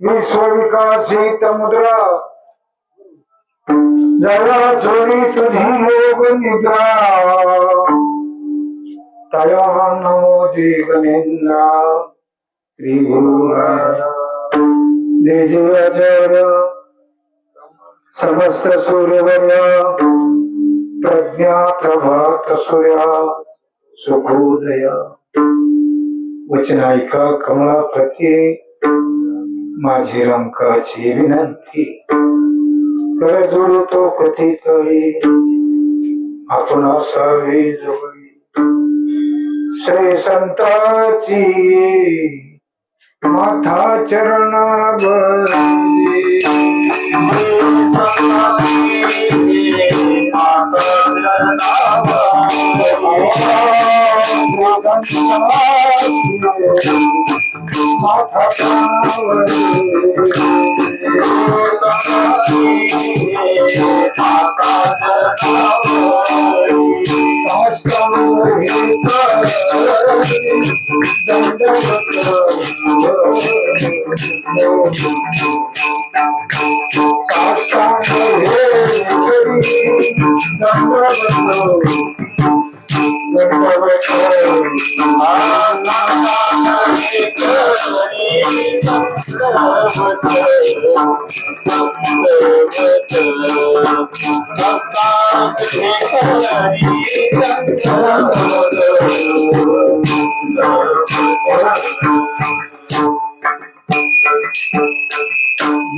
विश्वविकासित मुद्रा जया छोडी तुझी योग निद्रा तया नमो गणेंद्रा श्री गुरु जय जय आचार्य समस्त सूर्यवर्य प्रज्ञा प्रभात सूर्या सुखोदय वचनायका कमळा प्रती माझी रंकाची विनंती कर जोडतो कथी कळी आपण असावी जवळी श्री संताची माथा चरणावर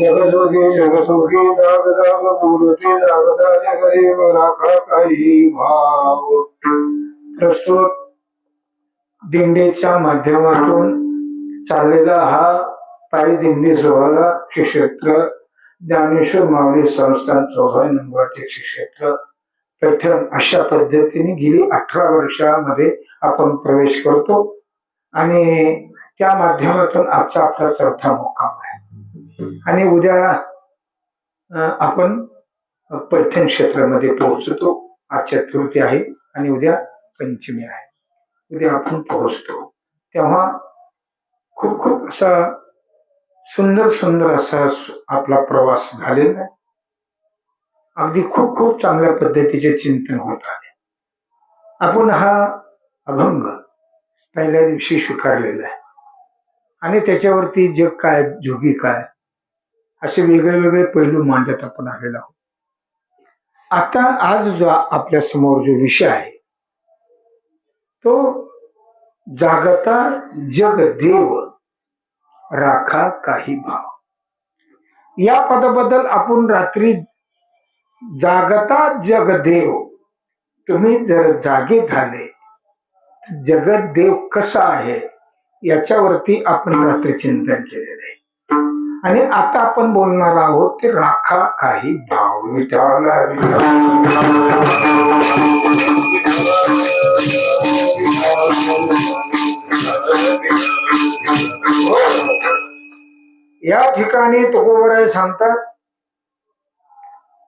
जगजोगी जगसोगी जाग जाग बोलते जागता जगरे राखा काही भाव. प्रस्तुत दिंडीच्या माध्यमातून चाललेला हा पायी दिंडी सोहळा श्री क्षेत्र ज्ञानेश्वर माऊली संस्थान चौहाय नंबराचे श्री क्षेत्र पैठण अशा पद्धतीने गेली 18 वर्षामध्ये आपण प्रवेश करतो आणि त्या माध्यमातून आजचा आपला चौथा मुक्काम आहे. आणि उद्या आपण पैठण क्षेत्रामध्ये पोहोचतो. आज चतुर्थी आहे आणि उद्या पंचमी आहे. उद्या आपण पोहोचतो तेव्हा खूप खूप असा सुंदर असा आपला प्रवास झालेला आहे. अगदी खूप खूप चांगल्या पद्धतीचे चिंतन होत आहे. आपण हा अभंग पहिल्या दिवशी स्वीकारलेला आहे आणि त्याच्यावरती जग काय जोगी काय असे वेगळे वेगळे पैलू मांडत आपण आलेलो आहोत. आता आज जो आपल्या समोर जो विषय आहे तो जागता जगदेव राखा काही भाव. या पदाबद्दल आपण रात्री जागता जगदेव तुम्ही जर जागे झाले तर जगदेव कसा आहे याच्यावरती आपण रात्री चिंतन केलेलं आहे. आणि आता आपण बोलणार आहोत ते राखा काही भाव. विठाला या ठिकाणी तुकोबराय सांगतात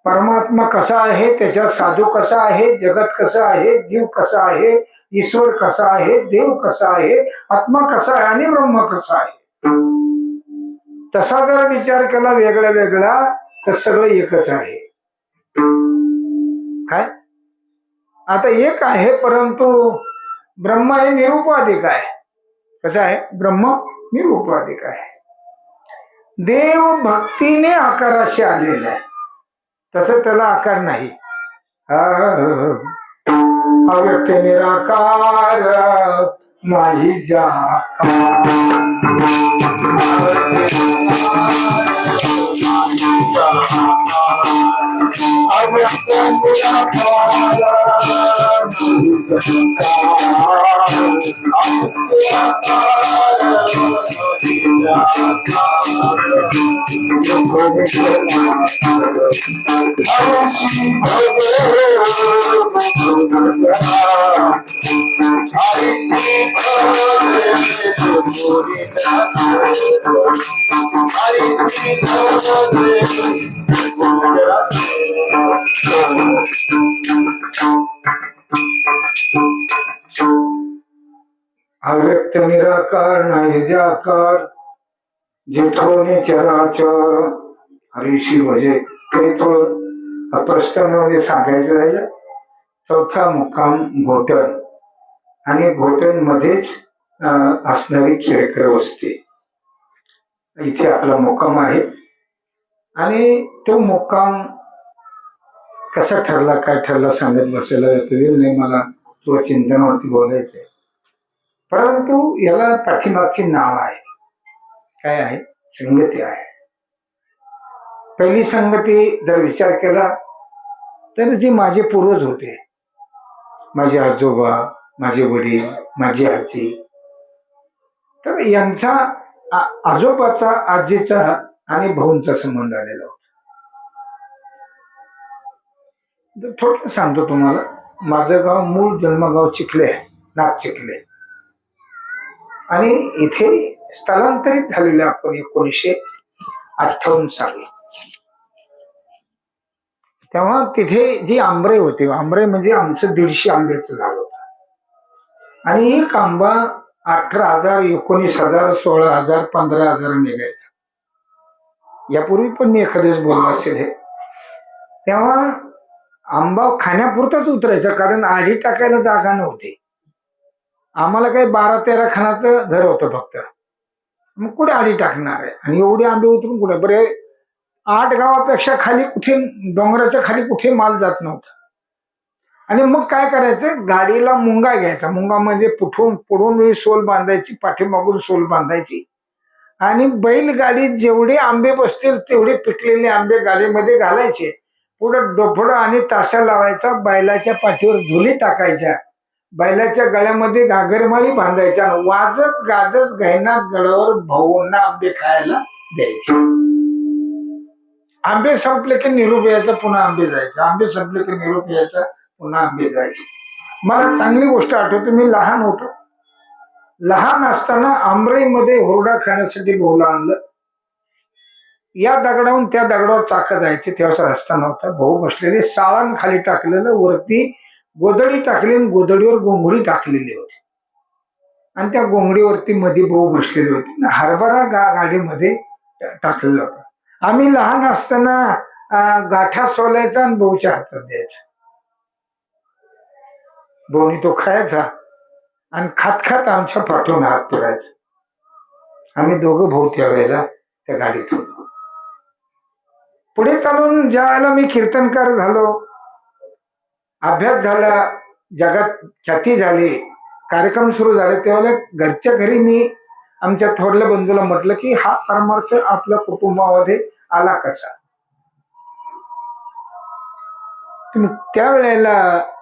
परमात्मा कसा आहे, त्याच्यात साधू कसा आहे, जगत कसा आहे, जीव कसा आहे, ईश्वर कसा आहे, देव कसा आहे, आत्मा कसा आहे आणि ब्रह्म कसा आहे. तसा जर विचार केला वेगळा वेगळा तर सगळं एकच आहे. काय आता एक आहे परंतु ब्रह्म हे निरुपाधिक आहे. कसं आहे? ब्रह्म निरुपाधिक आहे. देव भक्तीने आकाराशी आलेला आहे, तसं त्याला आकार नाही. अव्यक्त निराकार नाही जाकार. अव्यक्त निराकार अव्यक्त निराकार नाही जाकार जिथोने चराचर हरीशी भजे. ते थोडं प्रश्नामध्ये सांगायचं झालं. चौथा मुक्काम घोटण आणि घोटण मध्येच असणारी खेळकर वस्ती, इथे आपला मुक्काम आहे. आणि तो मुक्काम कसा ठरला काय ठरला सांगत बसायला वेळ नाही, मला थोडं चिंतनावरती बोलायचंय. परंतु याला पाठीमागची नाव आहे. काय आहे? संगती आहे. पहिली संगती जर विचार केला तर जे माझे पूर्वज होते, माझे आजोबा, माझे वडील, माझी आजी, तर यांचा आजोबाचा, आजीचा आणि भाऊंचा संबंध आलेला होता. थोडक्यात सांगतो तुम्हाला. माझं गाव मूळ जन्मगाव चिखले, नाथ चिखले, आणि इथे स्थलांतरित झालेले आपण 1958 साली. तेव्हा तिथे जी आंबरे होते, आंबरे म्हणजे आमचं 150 आंब्याचं झाड होतं. आणि एक आंबा 18,000, 19,000, 16,000, 15,000 निघायचा. यापूर्वी पण मी एखाद्याच बोललो असेल हे. तेव्हा आंबा खाण्यापुरताच उतरायचा, कारण आधी टाकायला जागा नव्हती. आम्हाला काही 12-13 खानाचं घर होतं फक्त. मग कुठे आधी टाकणार आहे, आणि एवढे आंबे उतरून कुठे. बरे 8 गावापेक्षा खाली कुठे, डोंगराच्या खाली कुठे माल जात नव्हता. आणि मग काय करायचं, गाडीला मुंगा घ्यायचा. मुंगा म्हणजे पुढून सोल बांधायची, पाठीमागून सोल बांधायची, आणि बैलगाडीत जेवढे आंबे बसतील तेवढे पिकलेले आंबे गाडीमध्ये घालायचे. पुढे डोफडं आणि ताशा लावायचा, बैलाच्या पाठीवर धुली टाकायच्या, बैलाच्या गळ्यामध्ये घागरमाळी बांधायच्या, वाजत गाजत गैनात गडावर भाऊंना आंबे खायला द्यायचे. आंबे संपले की निरोप यायचा, पुन्हा आंबे जायचे. आंबे संपले की निरोप यायचा, पुन्हा आंबे जायचे. मला चांगली गोष्ट आठवते, मी लहान होतो. लहान असताना आंबरेमध्ये हुरडा खाण्यासाठी भाऊला आणलं. या दगडावरून त्या दगडावर चाक जायचे. तेव्हा रस्ता नव्हता. भाऊ बसलेले, साळण खाली टाकलेलं, वरती गोदडी टाकली, गोदडीवर गोंगडी टाकलेली होती, आणि त्या गोंगडीवरती मध्ये भाऊ बसलेले होते. हरभरा गाडीमध्ये टाकलेला होता. आम्ही लहान असताना गाठा सोलायचा आणि भाऊच्या हातात द्यायचा. भाऊनी तो खायचा आणि खात खात आमच्या पाठवून हात फिरायचा. आम्ही दोघं भाऊ त्या वेळेला त्या गाडीत होतो. पुढे चालून ज्या वेळेला मी कीर्तनकार झालो, अभ्यास झाला, जगात ख्याती झाली, कार्यक्रम सुरू झाले, त्यावेळेला घरच्या घरी मी आमच्या थोरल्या बंधूला म्हटलं की हा परमार्थ आपल्या कुटुंबामध्ये आला कसा. त्यावेळेला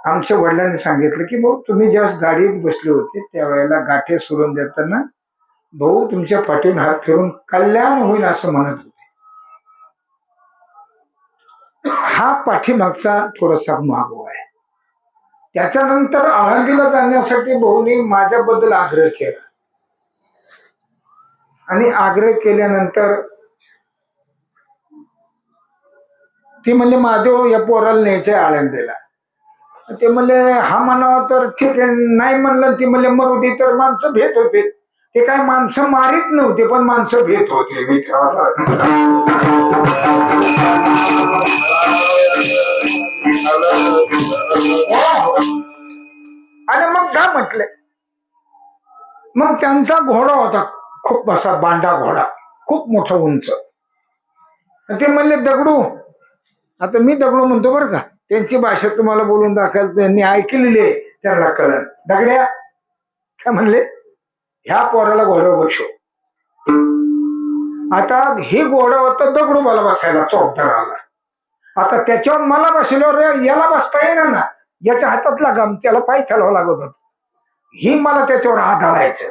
आमच्या वडिलांनी सांगितलं की भाऊ, तुम्ही ज्यावेळेस गाडीत बसले होते त्यावेळेला गाठे सोडून देताना भाऊ तुमच्या पाठीवरून हात फिरून कल्याण होईल असं म्हणत होते. हा पाठीमागचा थोडासा मागो आहे. त्याच्यानंतर आळंदीला जाण्यासाठी भाऊनी माझ्याबद्दल आग्रह केला, आणि आग्रह केल्यानंतर ते म्हणले महादेव या पोराला न्यायचंय आळंदीला. ते म्हणले हा म्हणावं तर ठीक आहे, नाही म्हणलं ती म्हणले मरुदी. तर माणसं भेट होते, ते काय माणसं मारित नव्हते पण माणसं भेट होते. आणि मग जा म्हटले. मग त्यांचा घोडा होता, खूप असा बांडा घोडा, खूप मोठा उंच. ते म्हणले दगडू, आता मी दगडू म्हणतो बरं का, त्यांची भाषा तुम्हाला बोलून दाखल, त्यांनी ऐकलेली आहे, त्यांना कळलं. दगड्या काय म्हणले, ह्या पोराला घोड्यावर बसव. आता हे घोडा होता दगडू मला बसायला चौकदाराला. आता त्याच्यावर मला बसल्यावर याला बसता येणार ना, याच्या हातातला गम त्याला पाय चालवावं लागत होत. ही मला त्याच्यावर आदळायचं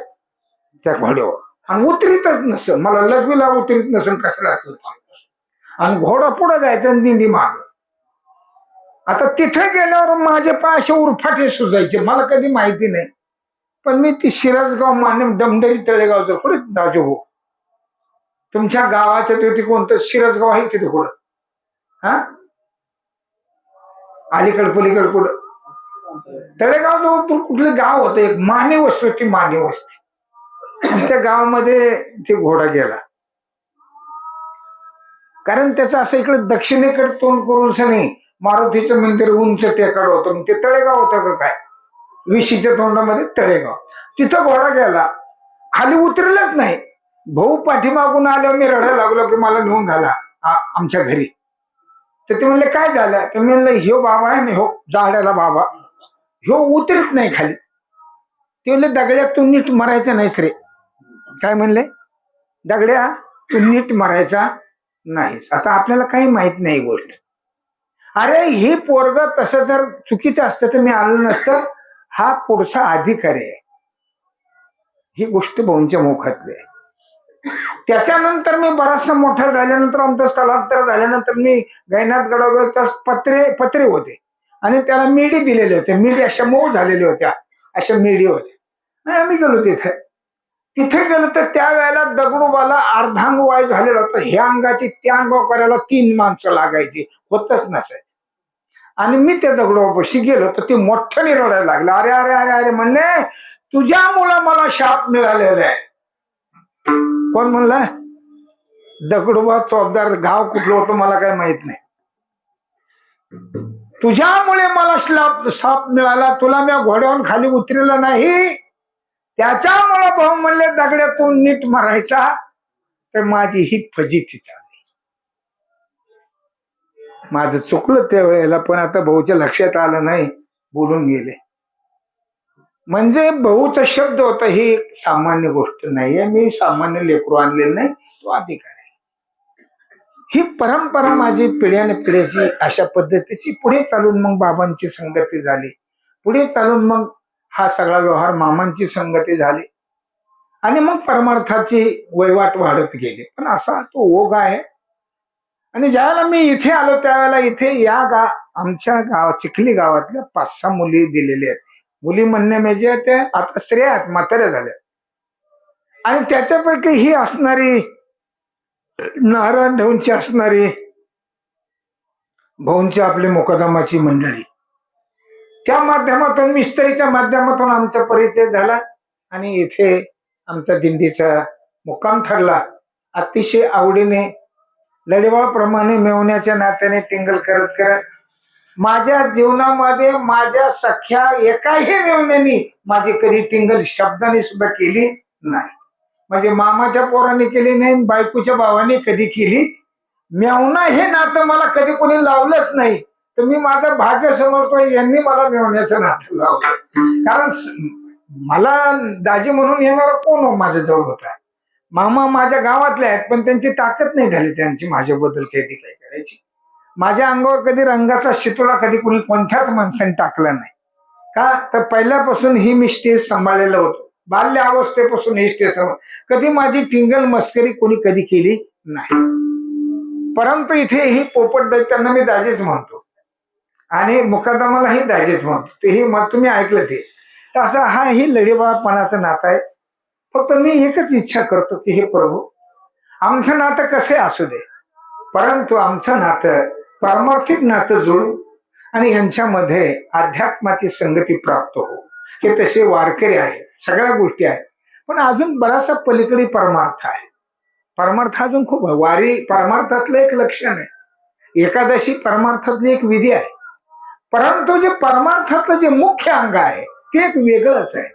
त्या घोड्यावर. आणि उतरीतच नसेल, मला लघवीला उतरीत नसेल कसला, आणि घोडा पुढे जायचा आणि दिंडी माग. आता तिथे गेल्यावर माझे पाय असे उरफाटे सुजायचे, मला कधी माहिती नाही. पण मी ती शिरसगाव माने डमडरी तळेगावचं पुढे दाजो हो, तुमच्या गावाच्या तिथे कोणतं शिरसगाव आहे तिथे पुढं, हा अलीकड पलीकड पुढं तळेगाव जवळ कुठलं गाव होतं, एक माने वस्ती होती, माने वस्ती. त्या गावामध्ये ते घोडा गेला, कारण त्याचं असं इकडे दक्षिणेकडे तोंड करून नाही, मारुतीचं मंदिर उंच टेकाड होतं, ते तळेगाव होतं का काय, विशीच्या तोंडामध्ये तळेगाव. तिथं घोडा गेला, खाली उतरलंच नाही. भाऊ पाठीमागून आल्यावर मी रडायला लागलो की मला नेऊन घाला आमच्या घरी. तर ते म्हणले काय झालं, तर मी म्हणलं ह्यो बाबा आहे ना, हो जाड्याला बाबा, ह्यो उतरत नाही खाली. ते म्हणले दगड्या तू नीट मरायचा नाहीस रे. काय म्हणले, दगड्या तू नीट मरायचा नाहीस. आता आपल्याला काही माहित नाही गोष्ट. अरे ही पोरग तसं जर चुकीचं असतं तर मी आलो नसतं, हा पुढचा अधिकारी आहे, ही गोष्ट भाऊंच्या मुखातली आहे. त्याच्यानंतर मी बराचसा मोठा झाल्यानंतर, आमचं स्थलांतर झाल्यानंतर मी गैनाथ गडावर पत्रे होते आणि त्याला मेढी दिलेले होते, मेढी अशा मऊ झालेल्या होत्या, अशा मेढी होत्या. आम्ही गेलो तिथे गेलो तर त्यावेळेला दगडूबाला अर्धांग वाय झालेला होता. ह्या अंगाची त्या अंगावर करायला 3 माणसं लागायची, होतच नसायचं. आणि मी त्या दगडूबापाशी गेलो तर ते मोठ्याने रडायला लागलं, अरे अरे अरे अरे म्हणले तुझ्यामुळं मला शाप मिळालेला आहे. कोण म्हणलं, दगडूबा चौबदार. गाव कुठलं होतं मला काय माहित नाही. तुझ्यामुळे मला साप मिळाला, तुला मी घोड्यावरून खाली उतरलं नाही, त्याच्यामुळे भाऊ म्हणले दगड्यातून नीट मारायचा, तर माझी ही फजिती झाली. माझं चुकलं त्या वेळेला, पण आता भाऊच्या लक्षात आलं नाही, बोलून गेले. म्हणजे भाऊचा शब्द होता, ही सामान्य गोष्ट नाहीये, मी सामान्य लेकरू आणलेलं नाही, तो अधिकार आहे. ही परंपरा माझी पिढ्याने पिढ्याची अशा पद्धतीची पुढे चालून मग बाबांची संगती झाली, पुढे चालून मग हा सगळा व्यवहार मामांची संगती झाली, आणि मग परमार्थाची वहिवाट वाढत गेली. पण असा तो ओघ आहे. आणि ज्यावेळेला मी इथे आलो त्यावेळेला इथे आमच्या चिखली गावातल्या 5-6 मुली दिलेल्या आहेत. मुली म्हणणे म्हणजे ते आता स्त्रिया आहेत, म्हाताऱ्या झाल्या, आणि त्याच्यापैकी ही असणारी नारायण ढोंची असणारी भाऊंची आपली मुकदमाची मंडळी, त्या माध्यमातून मिस्त्रीच्या माध्यमातून आमचा परिचय झाला आणि इथे आमचा दिंडीचा मुक्काम ठरला. अतिशय आवडीने लढेबाप्रमाणे मेवण्याच्या नात्याने टिंगल करत करत माझ्या जीवनामध्ये माझ्या सख्या एकाही मेवण्यानी माझी कधी टिंगल शब्दाने सुद्धा केली नाही. म्हणजे मामाच्या पोराने केली नाही, बायकोच्या भावाने कधी केली. मेवणा हे नातं मला कधी कोणी लावलंच नाही, तर मी माझं भाग्य समजतो यांनी मला मेवण्याचं नातं लावलं. कारण मला दाजी म्हणून येणारा कोण माझ्या जवळ होता. मामा माझ्या गावातले आहेत, पण त्यांची ताकद नाही झाली त्यांची माझ्याबद्दल कधी काय करायची. माझ्या अंगावर कधी रंगाचा शितोळा कधी कोणी कोणत्याच माणसाने टाकला नाही. का तर पहिल्यापासून ही मी स्टेज सांभाळलेलं होतो, बाल्य अवस्थेपासून ही स्टेज कधी माझी टिंगल मस्करी कोणी कधी केली नाही. परंतु इथे ही पोपट दैत्यांना मी दाजीच म्हणतो आणि मुकदमालाही दाजीच म्हणतो, तेही तुम्ही ऐकलं ते. तर असा हा ही लढीबाळपणाचं नातं आहे. फक्त मी एकच इच्छा करतो की हे प्रभू, आमचं नातं कसे असू दे, परंतु आमचं नातं पारमार्थिक नातं जुळू आणि यांच्यामध्ये अध्यात्माची संगती प्राप्त हो. हे तसे वारकरी आहे, सगळ्या गोष्टी आहेत, पण अजून बराचसा पलीकडे परमार्थ आहे. परमार्थ अजून खूप आहे. वारी परमार्थातलं एक लक्षण आहे, एकादशी परमार्थातली एक विधी आहे, परंतु जे परमार्थातलं जे मुख्य अंग आहे ते एक वेगळंच आहे.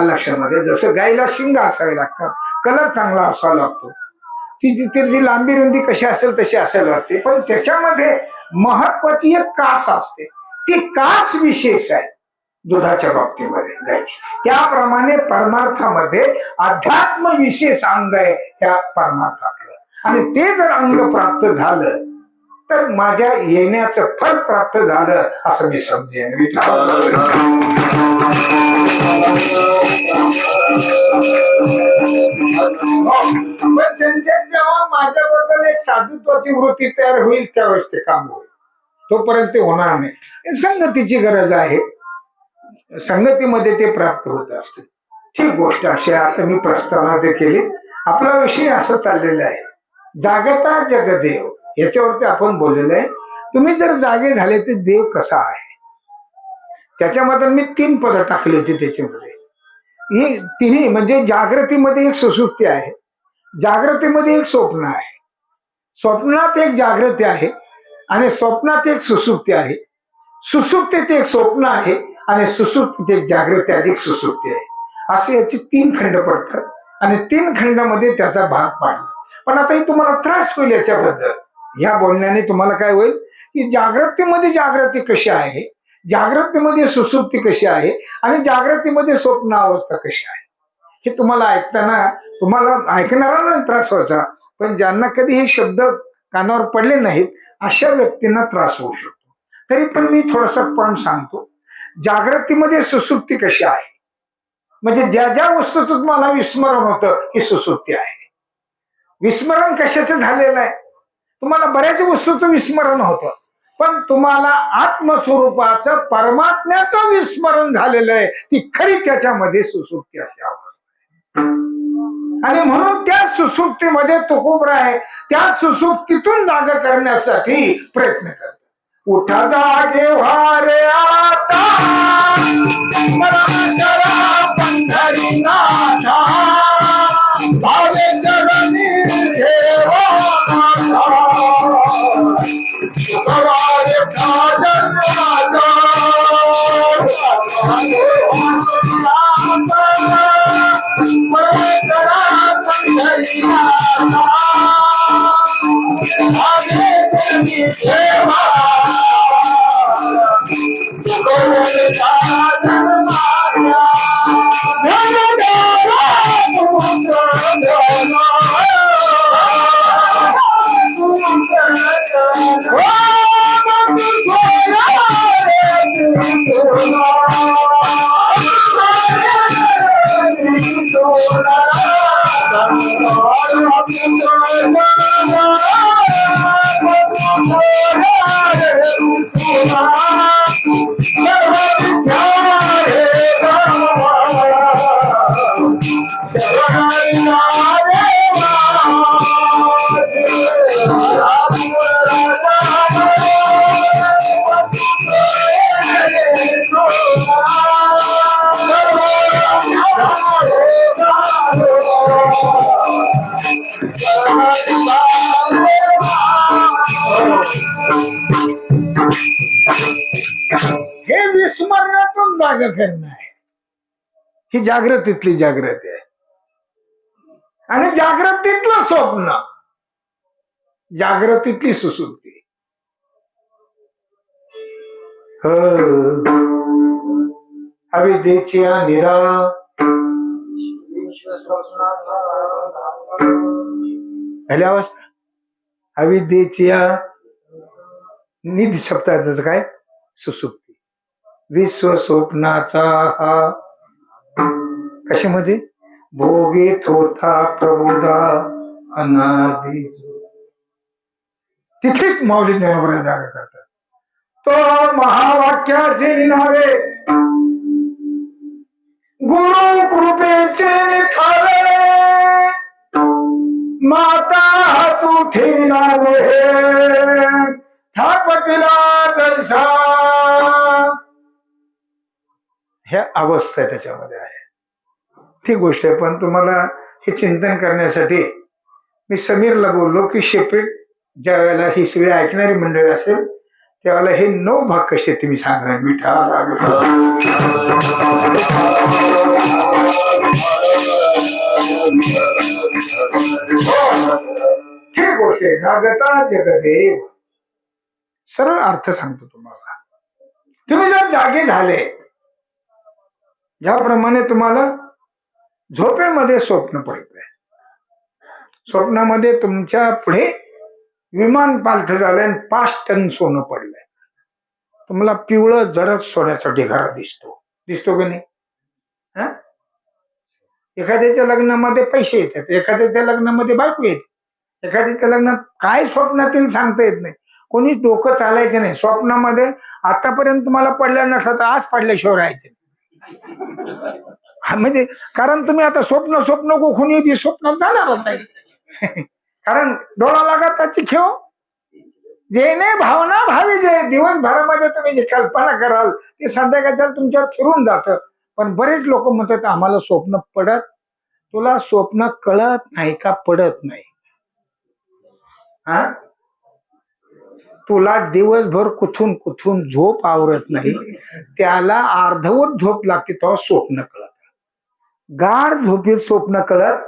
लक्षामध्ये जसं गायला शिंग असावे लागतात, कलर चांगला असावा लागतो, ती लांबी रुंदी कशी असेल तशी असायला लागते, पण त्याच्यामध्ये महत्वाची एक कास असते, ती कास विशेष आहे दुधाच्या बाबतीमध्ये गायची. त्याप्रमाणे परमार्थामध्ये अध्यात्म विशेष अंग आहे त्या परमार्थातलं, आणि ते जर अंग प्राप्त झालं तर माझ्या येण्याचं फल प्राप्त झालं असं मी समजेन. पण त्यांच्यात जेव्हा माझ्याबद्दल एक साधुत्वाची वृत्ती तयार होईल त्यावेळेस ते काम होईल, तोपर्यंत ते होणार नाही. संगतीची गरज आहे, संगतीमध्ये ते प्राप्त होत असते. ठीक गोष्ट अशी आता मी प्रस्तावना ते केली. आपला विषय असं चाललेला आहे, जागता जगदेव, याच्यावरती आपण बोललेलं आहे. तुम्ही जर जागे झाले तर देव कसा आहे, त्याच्यामध्ये मी 3 पद टाकली होती. त्याच्यामध्ये ही तिन्ही म्हणजे जागृतीमध्ये एक सुसुप्ती आहे, जागृतीमध्ये एक स्वप्न आहे, स्वप्नात एक जागृती आहे आणि स्वप्नात एक सुसुप्ती आहे, सुसुप्तीत एक स्वप्न आहे आणि सुसुप्तीत एक जागृती अधिक सुसुप्ती आहे. असे याचे 3 खंड पडतात आणि 3 खंडामध्ये त्याचा भाग पाडला. पण आता ही तुम्हाला त्रास होईल याच्याबद्दल. ह्या बोलण्याने तुम्हाला काय होईल की जागृतीमध्ये जागृती कशी आहे, जागृतीमध्ये सुसुप्ती कशी आहे आणि जागृतीमध्ये स्वप्न अवस्था कशी आहे, हे तुम्हाला ऐकताना तुम्हाला ऐकणाऱ्यांना त्रास व्हायचा, पण ज्यांना कधी हे शब्द कानावर पडले नाहीत अशा व्यक्तींना त्रास होऊ शकतो. तरी पण मी थोडासा पॉइंट सांगतो. जागृतीमध्ये सुसुप्ती कशी आहे, म्हणजे ज्या ज्या वस्तूचं तुम्हाला विस्मरण होतं ही सुसुप्ती आहे. विस्मरण कशाचं झालेलं आहे, तुम्हाला बऱ्याच वस्तूचं विस्मरण होतं, पण तुम्हाला आत्मस्वरूपाचं परमात्म्याचं विस्मरण झालेलं आहे, ती खरी त्याच्यामध्ये सुसुप्ती अशी अवस्था आहे. आणि म्हणून त्या सुसुप्तीमध्ये तुकोबराय त्या सुसुप्तीतून जागा करण्यासाठी प्रयत्न करतो. उठा जागे वारे आता पंढरीनाथा, भावे जगनी देवा हे विस्मरणातून जागा करणं आहे. ही जागृतीतली जागृती आहे आणि जागृतीतलं स्वप्न, जागृतीतली सुसुप्ती. अविद्येची निरा पहिल्या अवस्था, अविद्येची निधी सप्ताहाचं काय सुसुप्ती. विश्व स्वप्नाचा हा कशामध्ये भोगीत होता प्रबोधा अनादि, तिथे माऊली ज्ञानोबा जागा करतात. तो महावाक्याचे निनावे गुरु कृपेचे निथावे, माता तू ठेविनावे थापटिला जैसा. ह्या अवस्था त्याच्यामध्ये आहे. ती गोष्ट आहे, पण तुम्हाला हे चिंतन करण्यासाठी मी समीरला बोललो की शेपेट ज्या वेळेला ही सगळी ऐकणारी मंडळी असेल त्यावेळेला हे 9 भाग कसे तुम्ही सांगा. विठा ही गोष्ट आहे. जागता जगदेव, सरळ अर्थ सांगतो तुम्हाला. तुम्ही जर जागे झाले, ज्याप्रमाणे तुम्हाला झोपेमध्ये स्वप्न पडतंय, स्वप्नामध्ये तुमच्या पुढे विमान पालथं झालंय आणि 5 टन सोनं पडलंय. तुम्हाला पिवळं जरच सोन्याचा ढिगारा दिसतो की नाही? हा, एखाद्याच्या लग्नामध्ये पैसे येतात, एखाद्याच्या लग्नामध्ये बायको येते, एखाद्याच्या लग्नात काय स्वप्नातील सांगता येत नाही. कोणी डोकं चालायचं नाही स्वप्नामध्ये. आतापर्यंत तुम्हाला पडलं नसलं तर आज पडल्याशिवाय राहायचं. हा म्हणजे कारण तुम्ही आता स्वप्न कोणी स्वप्नात जाणारच आहे. कारण डोळा लागा त्याची खेळ जेणे भावना भावी जे दिवसभरामध्ये तुम्ही जे कल्पना कराल ते संध्याकाळच्या तुमच्यावर फिरून जातं. पण बरेच लोक म्हणतात आम्हाला स्वप्न पडत. तुला स्वप्न कळत नाही का पडत नाही? हा, तुला दिवसभर कुठून कुठून झोप आवरत नाही, त्याला अर्धवट झोप लागते तेव्हा स्वप्न कळत. गाढ झोपेत स्वप्न कळत.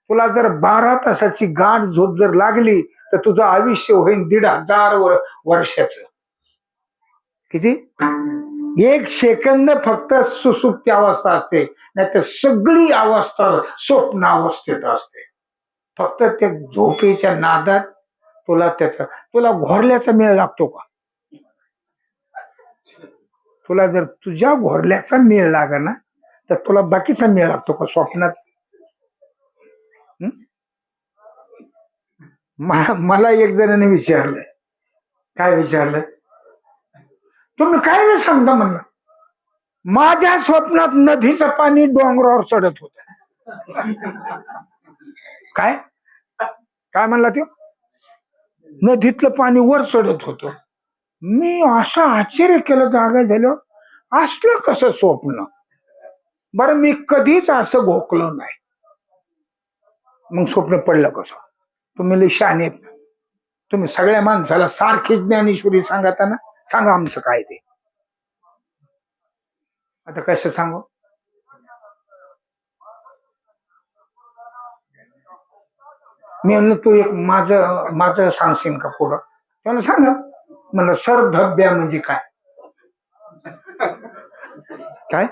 तुला जर 12 तासाची गाढ झोप जर लागली तर तुझं आयुष्य होईल 1500 वर्षाचं. किती? 1 सेकंद फक्त सुसुप्ती अवस्था असते, नाहीतर सगळी अवस्था स्वप्न अवस्थेत असते. फक्त त्या झोपेच्या नादात तुला घोरल्याचा मेळ लागतो का? तुला जर तुझ्या घोरल्याचा मेळ लागा ना तर तुला बाकीचा मेळ लागतो का स्वप्नाचा? मला एक जणांनी विचारलंय. काय विचारलं? तुम्ही काय वेळ सांगता म्हणलं? माझ्या स्वप्नात नदीचं पाणी डोंगरावर चढत होत. काय काय म्हणला तो? नदीतलं पाणी वर चढत होतं. मी असं आश्चर्य केलं, जागा झालं असलं कसं स्वप्न? बरं मी कधीच असं घोकलो नाही. मग स्वप्न पडलं कसं? तुम्ही लई शहाणे आहेत. तुम्ही सगळ्या माणसाला सारखीच ज्ञानेश्वरी सांगता ना, सांगा आमचं काय ते. आता कसं सांगू? मी म्हणलं तू एक माझं सांगशील का पुढं? त्याला सांगा म्हणलं सरधब्या म्हणजे काय? काय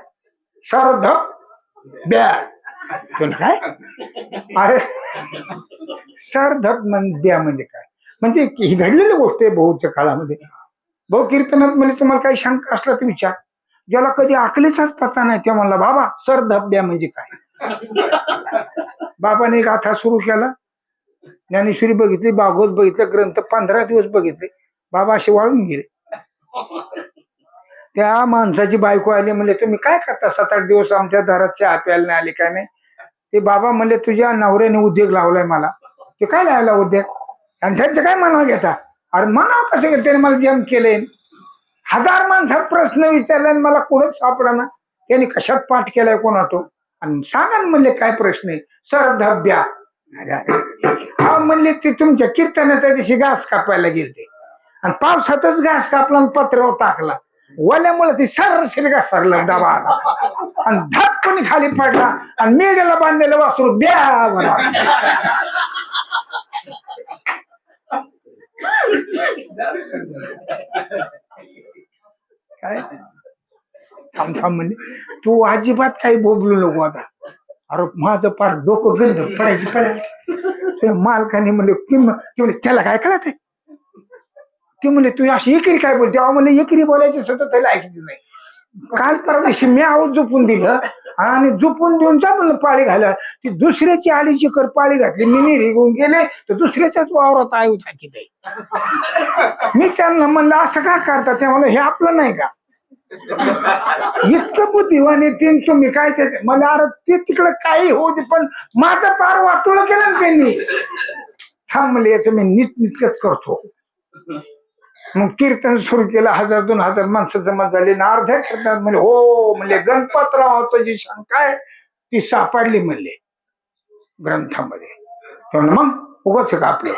सरधब्या? काय? अरे सरधब ब्या म्हणजे काय? म्हणजे ही घडलेली गोष्ट आहे भाऊच्या काळामध्ये. भाऊ कीर्तनात म्हणजे तुम्हाला काही शंका असला तर विचार. ज्याला कधी अकलेचाच पत्ता नाही ते म्हणला बाबा सरधब्या म्हणजे काय? बाबाने एक गाथा सुरू केला. ज्ञानेश्वरी बघितली, भागवत बघितलं, ग्रंथ 15 दिवस बघितले. बाबा असे वाळून गेले. त्या माणसाची बायको आली, म्हणले तुम्ही काय करता 7-8 दिवस आमच्या दारात चहा प्यायला नाही आले काय नाही? ते बाबा म्हणले तुझ्या नवऱ्याने उद्योग लावलाय मला. ते काय लावला उद्योग? आणि त्यांचं काय म्हणावं घेता? अरे म्हणावं कसं घेत? त्याने मला जेम केले. 1000 माणसात प्रश्न विचारला मला कोणच सापडा. त्याने कशात पाठ केलाय कोणातो? आणि सांगा म्हणले काय प्रश्न आहे? सरधब्या. हा म्हणले ते तुमच्या कीर्तनाच्या दिवशी घास कापायला गेलते आणि पावसातच घास कापला आणि पत्र्यावर टाकला. वल्यामुळे ती सरसरी घासरला डबा आला आणि धपकन खाली पडला आणि मेढ्याला बांधलेलं वासरू ब्या बरा. काय थांब म्हणले तू अजिबात काही बोबलू नको आता. अरे माझं पार डोकं गंध पडायची पडायची. मालकाने म्हणले त्याला काय कळत आहे? ते म्हणले तू अशी एकेरी काय बोलते? अहो म्हणले एकेरी बोलायची सुद्धा त्याला ऐकली नाही. काल परदेशी मी आहोत झोपून दिलं आणि झोपून देऊन जा म्हणलं पाळी घाला. ती दुसऱ्याची 2.5 एकर पाळी घातली. मी निघून गेले तर दुसऱ्याच्याच वावरात आयु टाकी नाही. मी त्यांना म्हणलं असं का करता? ते म्हणलं हे आपलं नाही का? इतकं बुद्धिवान येते तुम्ही काय ते मला. अरे ते तिकडं काही होऊ दे पण माझं पार वाटोळं केलं ना त्यांनी. थांब म्हणले याचं मी नीटच करतो. मग कीर्तन सुरू केलं. 1000-2000 माणसं जमा झाली ना अर्ध्या कीर्तनात म्हणले हो म्हणले गणपतरावाचं जी शंका आहे ती सापडली म्हणले ग्रंथामध्ये. मग उगाच का आपलं?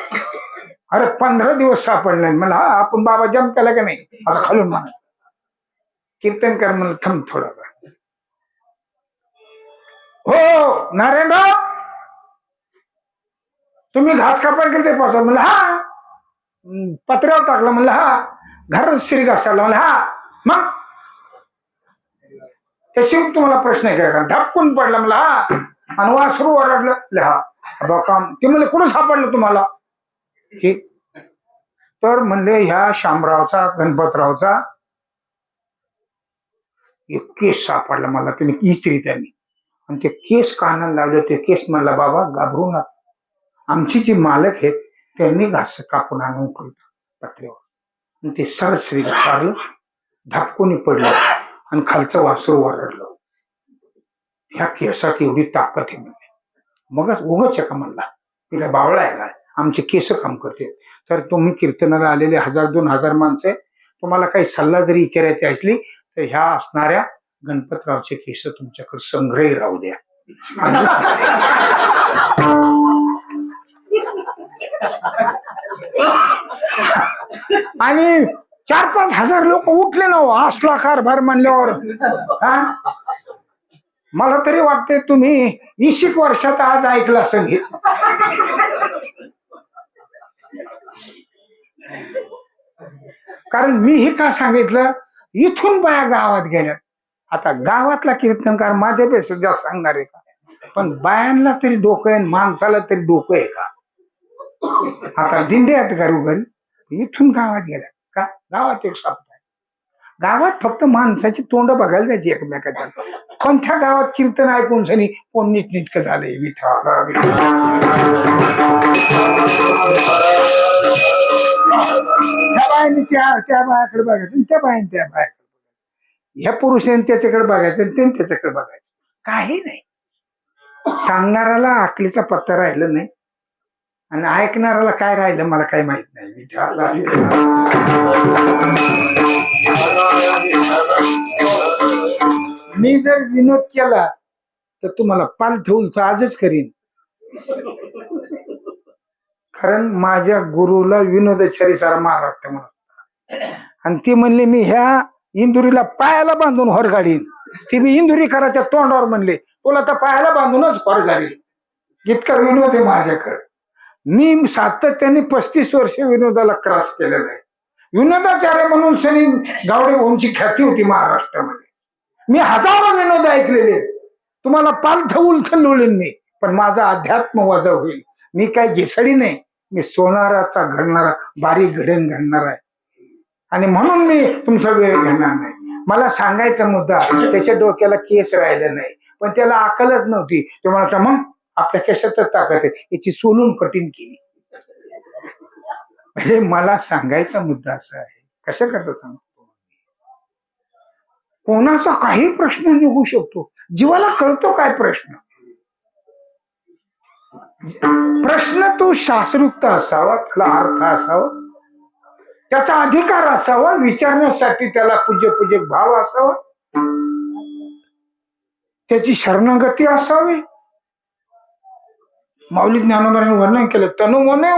अरे 15 दिवस सापडलं नाही. मला हा आपण बाबा जम केला का नाही आता खालून म्हणा कीर्तन कर म्हणलं. थांब थोडा वेळ. हो नारायणराव तुम्ही घास कापायला गेले ते पाहतो म्हणलं हा. पत्र्यावर टाकलं म्हणलं हा. घर श्री घासायला म्हणलं हा. मग ते शिव तुम्हाला प्रश्न आहे का? धपकून पडला म्हणलं हा. आणि वासरू ओरडलं हा काम. ते म्हणले कुठं सापडलं तुम्हाला? हे तर म्हणले ह्या शामरावचा गणपतरावचा एक केस सापडला मला, त्याने इस्त्री त्यांनी, आणि ते केस कानाला लावले. ते केस म्हणला बाबा घाबरू नका, आमची जी मालक आहेत त्यांनी घास कापून आणून ठेवलं पत्र्यावर. आणि ते सरसरी सारलं, धपकोनी पडलं आणि खालचं वासरू वरडलं. ह्या केसात एवढी ताकद आहे म्हणजे. मगच उगच का म्हणला, मी काय बावळा आहे काय, आमचे केस काम करते. तर तुम्ही कीर्तनाला आलेले 1000-2000 माणसं, तुम्हाला काही सल्ला जरी विचारायची असली तर ह्या असणाऱ्या गणपतरावचे केस तुमच्याकडे संग्रही राहू द्या. आणि 4-5 हजार लोक उठले ना असला कारभार म्हणल्यावर. मला तरी वाटते तुम्ही 20 वर्षात आज ऐकलं असं घे. कारण मी हे का सांगितलं, इथून बाया गावात गेल्या. आता गावातला कीर्तनकार माझ्यापेक्षा जास्त सांगणार आहे का, पण बायांना तरी डोकं आहे, माणसाला तरी डोकं आहे का. आता दिंडे आहेत घरोघरी, इथून गावात गेल्या का, गावात एक शब्द आहे, गावात फक्त माणसाची तोंड बघायला जायची एकमेकाच्या. कोणत्या गावात कीर्तन ऐकून सनी कोण नीटनीटकं झालंय, त्या बायाने त्या बायाकडे बघायचं, त्या बायाने त्या बायाकडे, ह्या पुरुषाने त्याच्याकडे बघायचं, त्यांनी त्याच्याकडे बघायचं. काही नाही, सांगणाऱ्याला आकलीचा पत्ता राहिलं नाही आणि ऐकणाऱ्याला काय राहिलं मला काही माहित नाही. मी जर विनोद केला तर तुम्हाला पाल ठेवून तर आजच करीन. कारण माझ्या गुरुला विनोदाचारी सारा महाराष्ट्र म्हणत, आणि ती म्हणले मी ह्या इंदुरीला पायाला बांधून हॉर गाडीन. ती मी इंदुरीकराच्या तोंडावर म्हणले तुला तर पायाला बांधूनच हॉर गाडीन. इतका विनोद आहे माझ्याकडे. मी सातत्याने 35 वर्ष विनोदाला क्रॉस केलेला आहे. विनोदाचार्य म्हणून सनी गावडे भाऊंची ख्याती होती महाराष्ट्रामध्ये. मी हजारो विनोद ऐकलेले, तुम्हाला पालथ उलथ लोळीन मी, पण माझा अध्यात्म वजा होईल. मी काय घिसडी नाही, मी सोनाराचा घडणारा बारीक घडेन घडणार आहे. आणि म्हणून मी तुमचा वेळ घेणार नाही. मला सांगायचा मुद्दा, त्याच्या डोक्याला केस राहिलं नाही, पण त्याला अकलच नव्हती. तो म्हणाला मग आपल्या केसातच ताकद आहे, याची सोलून कठीण केली. म्हणजे मला सांगायचा मुद्दा असा आहे, कशा करता सांगतो, कोणाचा काही प्रश्न निघू शकतो, जीवाला कळतो काय प्रश्न. प्रश्न तो शास्त्रोक्त असावा, त्याला अर्थ असावा, त्याचा अधिकार असावा, विचारण्यासाठी त्याला पूज्य भाव असावा, त्याची शरणागती असावी. माऊली ज्ञानोबाने वर्णन केलं, तनु मने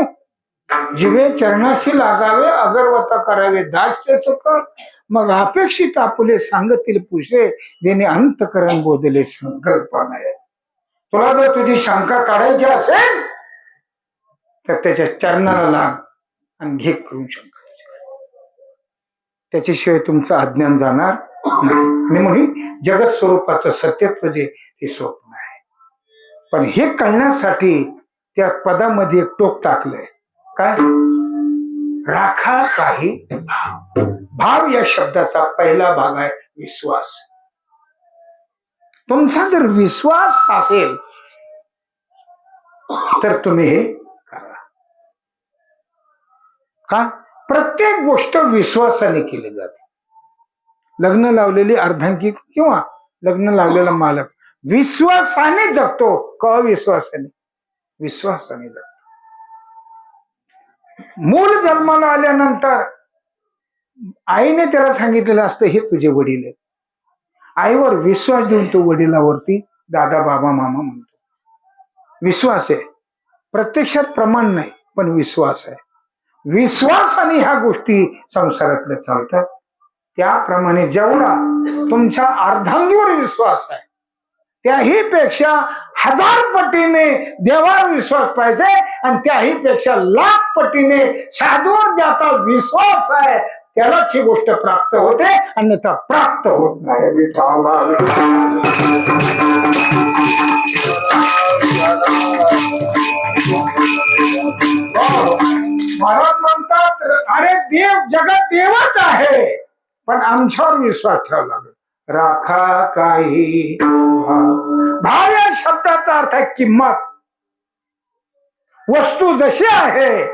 जीवे चरणाशी लागावे, अगरवता करावे दास्य कर, मग अपेक्षित आपुले सांगतील पुषे, देणे अंतकरण बोधले संकल्पना. तुला जर तुझी शंका काढायची असेल तर त्याच्या चरणाला लाग आणि घे करून शंका. त्याच्याशिवाय तुमचं अज्ञान जाणार नाही. आणि म्हणून जगत स्वरूपाचं सत्यत्व जे हे स्वप्न आहे. पण हे कळण्यासाठी त्या पदामध्ये एक टोक टाकलंय, काय, राखा काही भाव. भाव या शब्दाचा पहिला भाग आहे विश्वास. तुमचा जर विश्वास असेल तर तुम्ही हे करा. का, प्रत्येक गोष्ट विश्वासाने केली जाते. लग्न लावलेली अर्धांगी किंवा लग्न लावलेला मालक विश्वासाने जगतो का अविश्वासाने? विश्वासाने जगतो. मूल जन्माला आल्यानंतर आईने त्याला सांगितलेलं असतं हे तुझे वडील आहेत. आईवर विश्वास देऊन तो वडिलावरती दादा बाबा मामा म्हणतो. विश्वास आहे, प्रत्यक्षात प्रमाण नाही पण विश्वास आहे. विश्वासाने ह्या गोष्टी संसारातल्या चालतात. त्याप्रमाणे जेवढा तुमच्या अर्धांगीवर विश्वास आहे त्याही पेक्षा 1000 पटीने देवावर विश्वास पाहिजे, आणि त्याही पेक्षा 1,00,000 पटीने साधूवर ज्याचा विश्वास आहे त्यालाच ही गोष्ट प्राप्त होते, अन्यथा प्राप्त होत नाही. महाराज म्हणतात अरे देव जगात देवच आहे पण आमच्यावर विश्वास ठेवावा लागेल. राखा काही भाव या शब्दाचा अर्थ आहे किंमत. वस्तू जशी आहे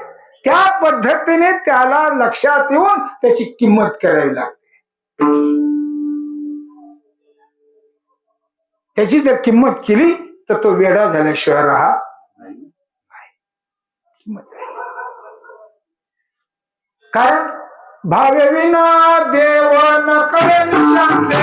त्या पद्धतीने त्याला लक्षात येऊन त्याची किंमत करावी लागते. त्याची जर किंमत केली तर तो वेडा झाल्याशिवाय राहा. कारण भावेविना देव न करेल शांत.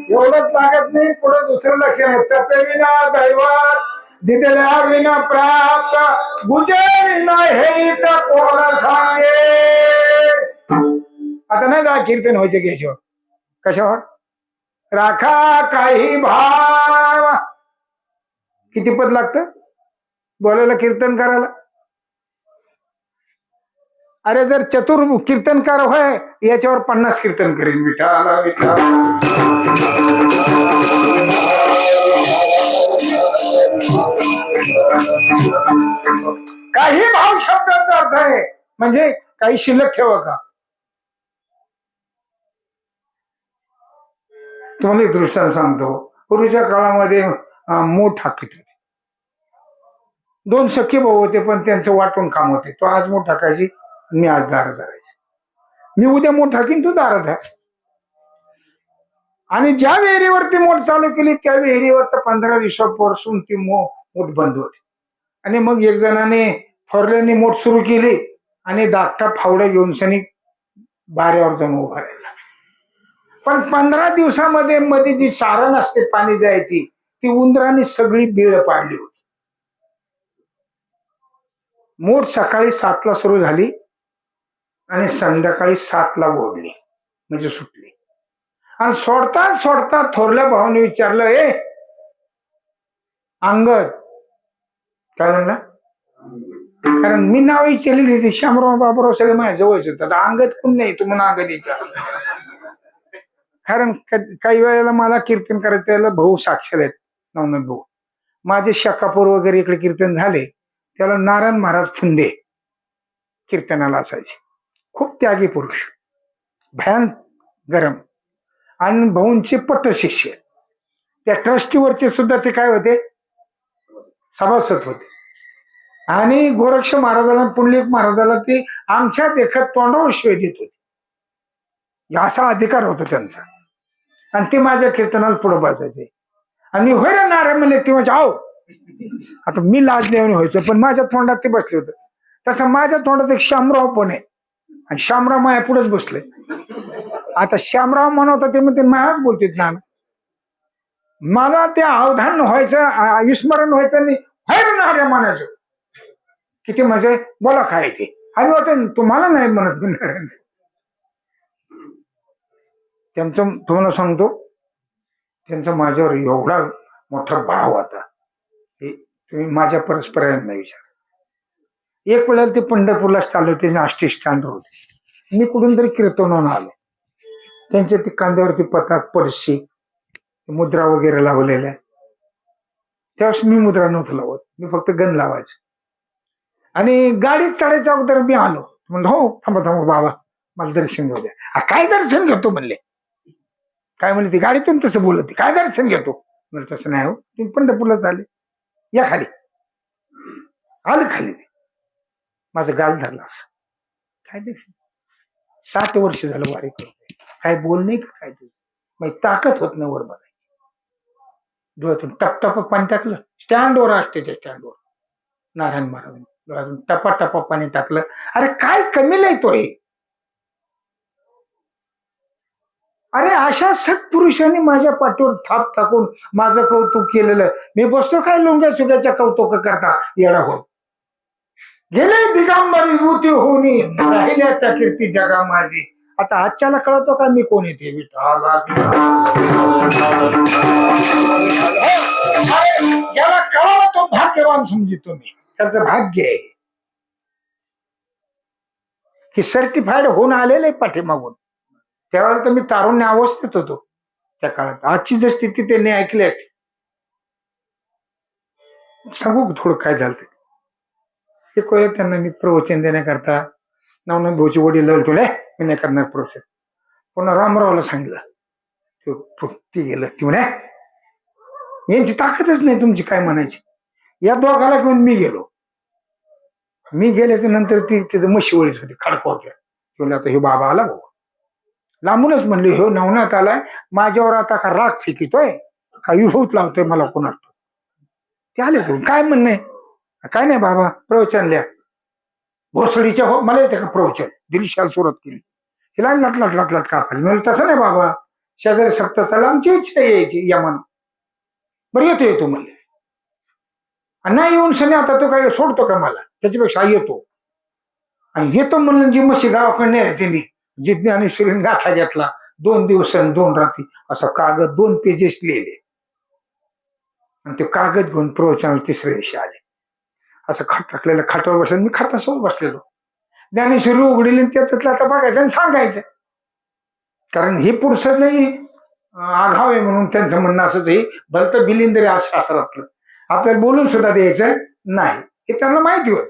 एवढंच लागत नाही, पुढे दुसरं लक्ष नाही. तपे विना दैवत दिलेल्या विना प्राप्त बुजे विना हे तर कोण सांगे. आता नाही जा कीर्तन व्हायचे की याच्यावर कशावर. राखा काही भाव. किती पद लागतं बोलायला कीर्तन करायला. अरे जर चतुर कीर्तनकार होय याच्यावर 50 कीर्तन करेन. विठाला विठा काही भाव शब्दाचा अर्थ आहे म्हणजे काही शिल्लक ठेवा का. तुम्हाला एक दृष्टांत सांगतो. पूर्वीच्या काळामध्ये मूठ हाकीत होते. 2 सख्खे भाऊ होते पण त्यांचं वाटून काम होते. तो आज मूठ हाकायची, मी आज दारा धरायचे. मी उद्या मूठ हाकीन, तू दारा धर. आणि ज्या विहिरीवरती मूठ चालू केली त्या विहिरीवरचा 15 दिवसापासून ती मूठ बंद होती. आणि मग एक जणाने थोरल्याने मूठ सुरू केली आणि धाकटा फावडा घेऊन सनी बाऱ्यावर जाऊन उभा राहिला. पण 15 दिवसामध्ये मध्ये जी सारण असते पाणी जायची ती उंदराने सगळी बीळ पाडली होती. मूठ सकाळी 7ला सुरू झाली आणि संध्याकाळी 7ला ओढली म्हणजे सुटली. आणि सोडता सोडता थोरल्या भावाने विचारलं, ए अंगद काय म्हणला. कारण मी नाव विचारलेली होती, शामराव बाबूराव सगळे माझ्या जवळच होतात. अंगद कोण नाही, तू म्हणा अंगद विचार. कारण काही वेळेला मला कीर्तन करायचं त्याला भाऊ साक्षर आहेत, नवनाथ भाऊ. माझे शकापूर वगैरे इकडे कीर्तन झाले त्याला नारायण महाराज फुंदे कीर्तनाला असायचे. खूप त्यागी पुरुष, भयान गरम. आणि भाऊंचे पट्ट शिष्य. त्या ट्रस्टीवरचे सुद्धा ते काय होते, सभासद होते. आणि गोरक्ष महाराजाला पुंडलिक महाराजाला ते आमच्या देखत तोंडावर शिवाय देत होते. असा अधिकार होता त्यांचा. आणि ते माझ्या कीर्तनाला पुढे बसायचे. आणि होय रे नारायण म्हणले ते म्हणजे आहो. आता मी लाज देऊन व्हायचो पण माझ्या तोंडात ते बसले होते. तसं माझ्या तोंडात एक शामराव पण आहे आणि शामराव माया पुढेच बसले. आता शामराव म्हणत होते मग ते मायाच बोलतात ना. मला ते अवधान व्हायचं, विस्मरण व्हायचं नाही. होय नारायण म्हणायचं. किती मजा आहे, बोला काय ते. आणि होते तुम्हाला नाही म्हणत नारायण. त्यांचं तुम्हाला सांगतो, त्यांचा माझ्यावर एवढा मोठा भाव होता हे तुम्ही माझ्या परस्परांना विचार. एक वेळेला ते पंढरपूरला चालू होते, आष्टी स्टँडवर होते. मी कुठून तरी कीर्तनवरून आलो. त्यांच्या ते कांद्यावरती पताक पडशी मुद्रा वगैरे लावलेल्या. त्यावेळेस मी मुद्रा नव्हतं लावत, मी फक्त गण लावायचो. आणि गाडीत चढायच्या अगोदर मी आलो. म्हणलं हो थांबा थांबा बाबा मला दर्शन घेऊ द्या. काय दर्शन घेतो म्हणले. काय म्हणले ती गाडीतून तसं बोलत, काय दर्शन घेतो म्हणलं. तसं नाही हो, तुम्ही पंढरपूरला चाले या खाली. आलं खाली. माझं गाल धरलं असं. काय दर्शन, 60 वर्ष झालं वारी करतोय, काय बोल नाही का काय तुझं. मग ताकद होत नाही वर बघायची. डोळ्यातून टपटप पाणी टाकलं. स्टँडवर असते स्टँडवर नारायण महाराज डोळ्यातून टपा टपा पाणी टाकलं. अरे काय कमी लिहितोय. अरे अशा सत्पुरुषांनी माझ्या पाठीवर थाप टाकून माझं कौतुक केलेलं. मी बसतो काय लोंग्या सुग्याच्या कौतुक करता येडा होत. गेले दिगंबर विभूती होऊन राहिल्या त्या कीर्ती जगा माझी. आता आजच्याला कळतो का मी कोण येते ज्याला कळाला तो भाग्यवान समजितो मी, त्याचं भाग्य आहे की सर्टिफाईड होऊन आलेलं आहे पाठीमागून. त्यावेळेला तर मी तारुण्य अवस्थेत होतो त्या काळात. आजची जर स्थिती त्यांनी ऐकली असती. सांगू थोडं काय झालं ते. एक वेळ त्यांना मी प्रवचन देण्याकरता नवनाथ भाऊची वडील तुले मी नाही करणार प्रवचन. पुन्हा रामरावला सांगितलं, ती गेलं, ती म्हणे यांची ताकदच नाही तुमची काय म्हणायची. या दोघाला घेऊन मी गेलो. मी गेल्याच्या नंतर ती तिथं म्हशी वळीत होती खडकवाच्या. म्हणलं आता हे बाबा आला भाऊ. लांबूनच म्हणले हो नवनाथ आलाय, माझ्यावर आता का राग फेकितोय का विभूत लावतोय मला कोणा. ते आले तू काय म्हणणे, काय नाही बाबा प्रवचन लिहा भोसडीच्या. हो मला येते का प्रवचन. दिलशाल सुरुवात केली. तिला लटलट लटलट कापली. म्हणलं तसं नाही बाबा, शेजारी सप्त चाला आमची इच्छा यायची या मन. बरं येतो म्हणले. नाही येऊन सनी आता तो काय सोडतो का मला, त्याच्यापेक्षा येतो. आणि येतो म्हणून जी म्हशी गावाकडे नेल्या त्यांनी जी ज्ञानेश्वरीने गाठा घेतला. 2 दिवस आणि 2 रात्री असा कागद 2 पेजेस लिहिले. आणि ते कागद घेऊन प्रवचनाला 3ऱ्या दिवशी आले. असं खाट टाकलेलं खाटावर बसलं. मी खाटासमोर बसलेलो. ज्ञानेश्वरी उघडली त्याच्यातलं आता बघायचं आणि सांगायचं. कारण हे पुरुषात नाही आघाव आहे म्हणून त्यांचं म्हणणं असंच आहे. भलतं बिलिंदरे आज शास्त्रातलं आपल्याला बोलून सुद्धा द्यायचं नाही हे त्यांना माहिती होत.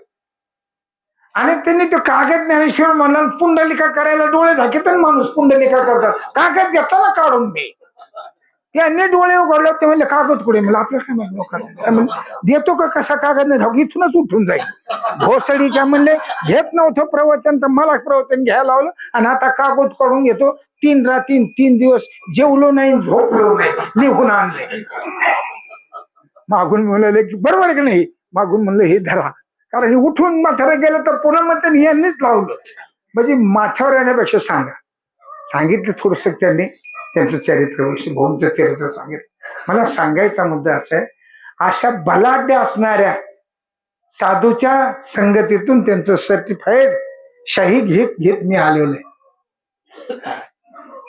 आणि त्यांनी तो कागद ज्ञानेश्वर म्हणला पुंडलिका करायला डोळे झाकेत माणूस पुंडलिका करतात. कागद घेतला ना काढून मी. त्यांनी डोळे उघडले ते म्हणले कागद कुठे. मला आपल्याला काय माहिती लोकांना देतो का कसा कागद नाही धाव इथूनच उठून जाईल. भोसडीच्या म्हणले घेत नव्हतं प्रवचन तर मला प्रवचन घ्यायला लावलं आणि आता कागद काढून घेतो. 3 रात्री 3 दिवस जेवलो नाही झोपलो नाही निघून आणले. मागून म्हणले की बरोबर की नाही. मागून म्हणलं हे धरा, कारण उठून म्हातारं गेलं तर पुन्हा म्हणते यांनीच लावलं. म्हणजे माथ्यावर येण्यापेक्षा सांगा. सांगितलं थोडस त्यांनी त्यांचं चरित्र भाऊंचं चरित्र सांगितलं. मला सांगायचा मुद्दा असा आहे, अशा बलाढ्य असणाऱ्या साधूच्या संगतीतून त्यांचं सर्टिफाईड शाही घेत घेत मी आलेलो आहे.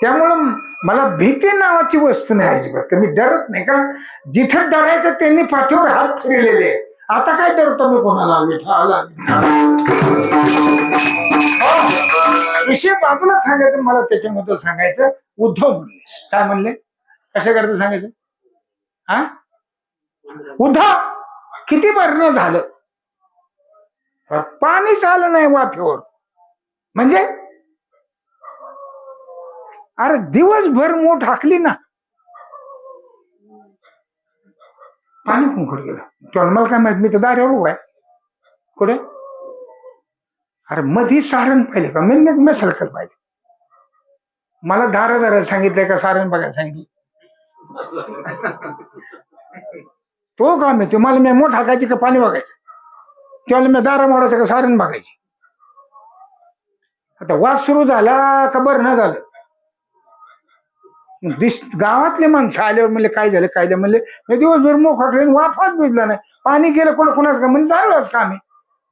त्यामुळं मला भीती नावाची वस्तू नाही अजिबात. मी डरत नाही का. जिथं डरायचं त्यांनी पाठीवर हात फिरलेले. आता काय डरतो मी कोणाला. विषय बाजूला सांगायचं मला त्याच्याबद्दल सांगायचं. उद्धव म्हणले काय म्हणले कशा करता सांगायचं. हा उद्धव किती भरणं झालं पाणीच आलं नाही वाफेवर. म्हणजे अरे दिवसभर मोठ हाकली ना पाणी कुंकड गेलं. तुला मला काय माहित, मी तर दारावर उभा आहे कुठे. अरे मधी सारण पाहिले का मी सरकत पाहिजे. मला दारा सांगितलंय का सारण बघायला सांगितलं. तो काम आहे तुम्हाला. मी मोठ हाकायची का पाणी बघायचं. त्याला मी दारा मोडायचं का सारण बघायची. आता वाद सुरू झाला का बरं न झालं. गावातले माणसं आल्यावर म्हणले काय झालं काय झालं. म्हणले मी दिवसभर मोख हाकले वाफाच भिजला नाही. पाणी गेलं कोणाच का म्हणजे दारलाच काम आहे.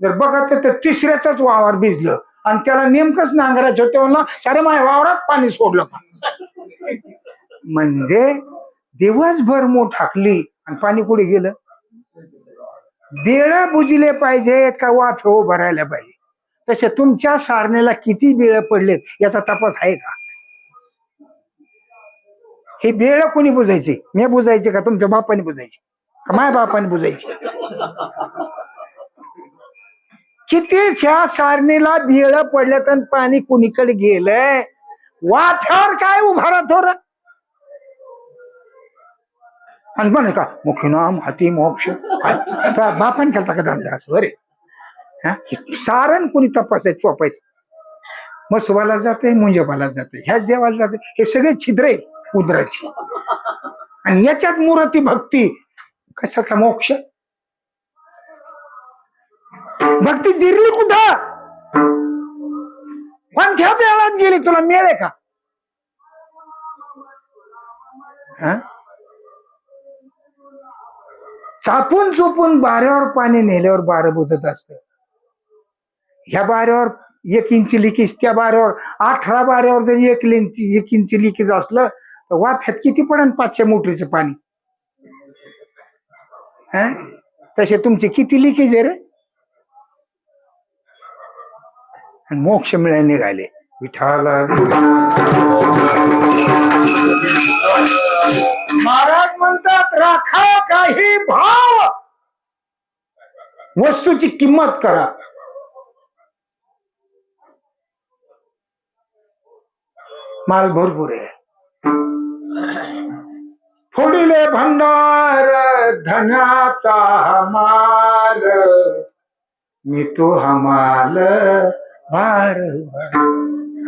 जर बघत तर 3ऱ्याचाच वावर भिजलं आणि त्याला नेमकंच नांगराच्या ठेवला सारे माझ्या वावरात पाणी सोडलं. म्हणजे दिवसभर मोठ हाकली आणि पाणी कुठे गेलं. बेळ बुजले पाहिजे का वाफे भरायला पाहिजे. तसे तुमच्या सारणीला किती बेळ पडलेत याचा तपास आहे का. हे बेळ कोणी बुजायचे. मी बुजायचे का तुमच्या बापाने बुजायचे का माझ्या बापाने बुजायचे. कितीच्या सारणीला बेळ पडल्यात आणि पाणी कुणीकडे गेलंय. वाफ्यावर काय उभारा थोर. आणि म्हणे का मुखीनाम हाती मोक्ष काय बापाने केलता का धंदा असं बरे. सारण कोणी तपासायचं चोपायचं. मग सुभाला जाते मुंजबाला जाते ह्याच देवाला जाते. हे सगळे छिद्र आहे उदराची. आणि याच्यात मूर्ती भक्ती कशाचा मोक्ष. भक्ती जिरली कुठं. कोणत्या वेळात गेली तुला मिळेल का. चापून चोपून बाऱ्यावर पाणी नेल्यावर बारं बुजत असत. ह्या बाऱ्यावर 1 इंच लिकेज त्या बाऱ्यावर 18 बाऱ्यावर जर 1 इंच लिकेज असलं तर वाफ्यात किती पडेल 500 मोटरीचं पाणी. तसे तुमचे किती लिकेज आहे रे. आणि मोक्ष मिळायला निघाले विठाला. महाराज म्हणतात राखा काही भाव, वस्तूची किंमत करा. माल भरपूर आहे. फोडिले भंडार धनाचा माल, मी तो हमाल भार.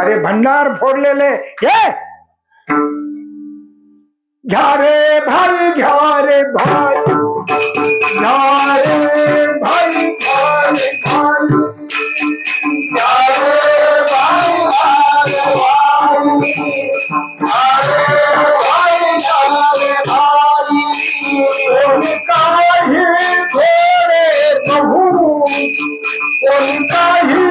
अरे भंडार फोडलेले घे, घ्या रे भाई, घ्या रे भाई, घ्या रे भाई, घ्या रे भाई, घ्या रे भाई, काही थोडे बहू, काही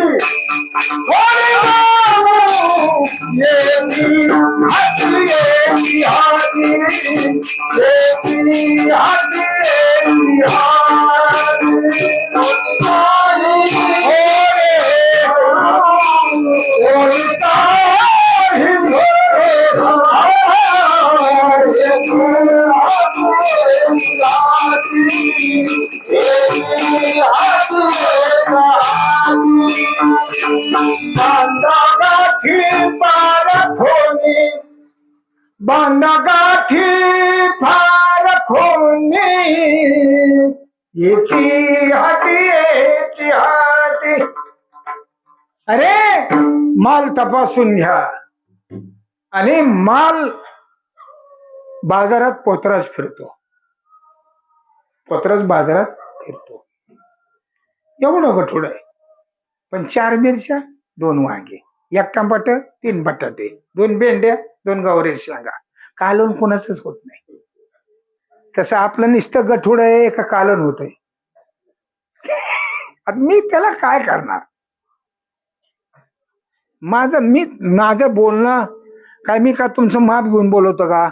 बांधा गाठी फार खोनी, याची हाती याची हाती. अरे माल तपासून घ्या. आणि माल बाजारात पोतराच फिरतो, पोतराच बाजारात फिरतो. एवढं गठोड आहे. पण 4 मिरच्या 2 वांगे, 1 टमाट 3 बटाटे, 2 भेंड्या 2 गावरे शेंगा. कालवण कोणाचंच होत नाही. तसं आपलं नुसतं गठोड आहे का कालवण होत आहे. मी त्याला काय करणार. माझं बोलणं काय, मी का तुमचं माप घेऊन बोलवतो का.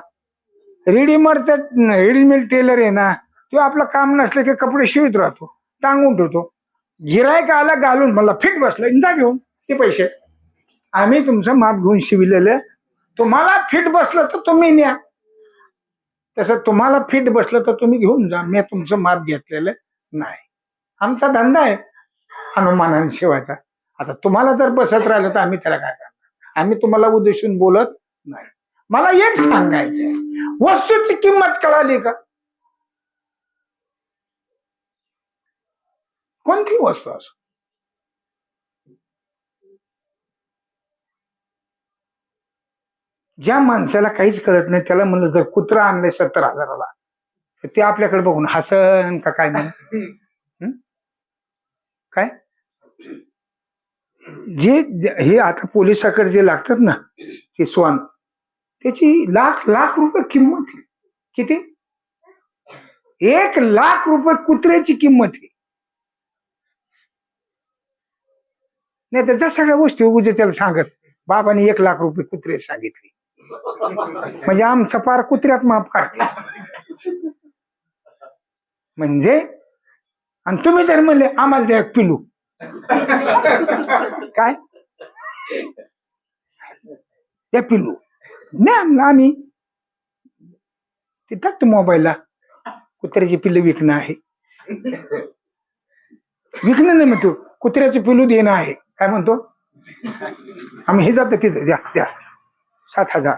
रेडीमेड टेलर आहे ना, तो आपलं काम नसलं की कपडे शिवत राहतो, टांगून ठेवतो. गिरायक आला घालून मला फिट बसलं जा घेऊन ते पैसे. आम्ही तुमचं माप घेऊन शिवलेलं, तुम्हाला फिट बसलं तर तुम्ही न्या, तसं तुम्हाला फिट बसलं तर तुम्ही घेऊन जा. मी तुमचं माप घेतलेलं नाही. आमचा धंदा आहे हनुमानाने शिवायचा. आता तुम्हाला जर बसत राहिलं तर आम्ही त्याला काय करणार. आम्ही तुम्हाला उद्देशून बोलत नाही. मला एक सांगायचंय, वस्तूची किंमत कळाली का. कोणती वस्तू असो, ज्या माणसाला काहीच कळत नाही त्याला म्हणलं जर कुत्रा आणलंय 70,000ला तर ते आपल्याकडे बघून हसन का काय म्हण. काय जे हे आता पोलिसाकडे जे लागतात ना ते स्वान, त्याची लाख लाख रुपये किंमत आहे. किती. 1 लाख रुपये कुत्र्याची किंमत आहे. नाही त्याच्या सगळ्या गोष्टी उद्या त्याला सांगत बाबाने 1 लाख रुपये कुत्रे सांगितले म्हणजे आमचं पार कुत्र्यात माप काढते म्हणजे. आणि तुम्ही जर म्हणले आम्हाला द्या पिलू काय त्या पिलू नाही, आम्ही ते टाकतो मोबाईलला कुत्र्याची पिल्लू विकणं आहे. विकणं नाही म्हणतो, कुत्र्याचं पिलू देणं आहे. काय म्हणतो आम्ही. हे जातं तिथं द्या द्या 7,000.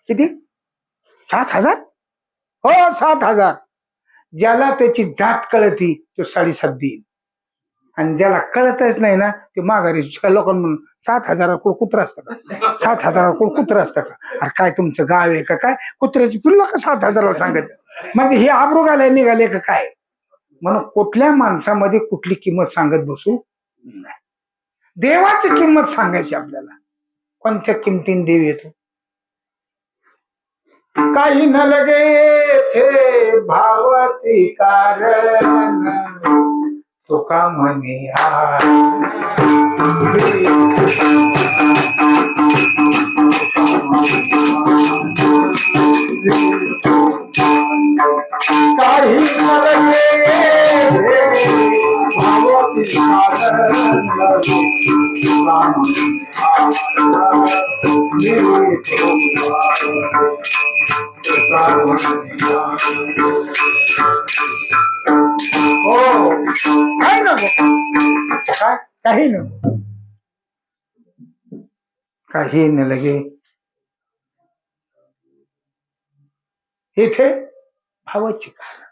किती. 7,000. हो 7,000. ज्याला त्याची जात कळती तो 7.5 देईल, आणि ज्याला कळतच नाही ना ते माघारी लोकांना म्हणून 7,000 कोण कुत्रा असतं का. 7,000 कोण कुत्रा असतं का. अरे काय तुमचं गाव आहे का काय, कुत्र्याची पिल्ला का 7,000 सांगत. म्हणजे हे आबरू घालायला निघाले का काय. म्हणून कुठल्या माणसामध्ये कुठली किंमत सांगत बसू नाही. देवाची किंमत सांगायची आपल्याला. कोणत्या किमतीने देव येतो. काही न लगे थे भावाची कारण तुका म्हणे काही हो काय नको काय काही नको काही न लगे इथे भावाची कारण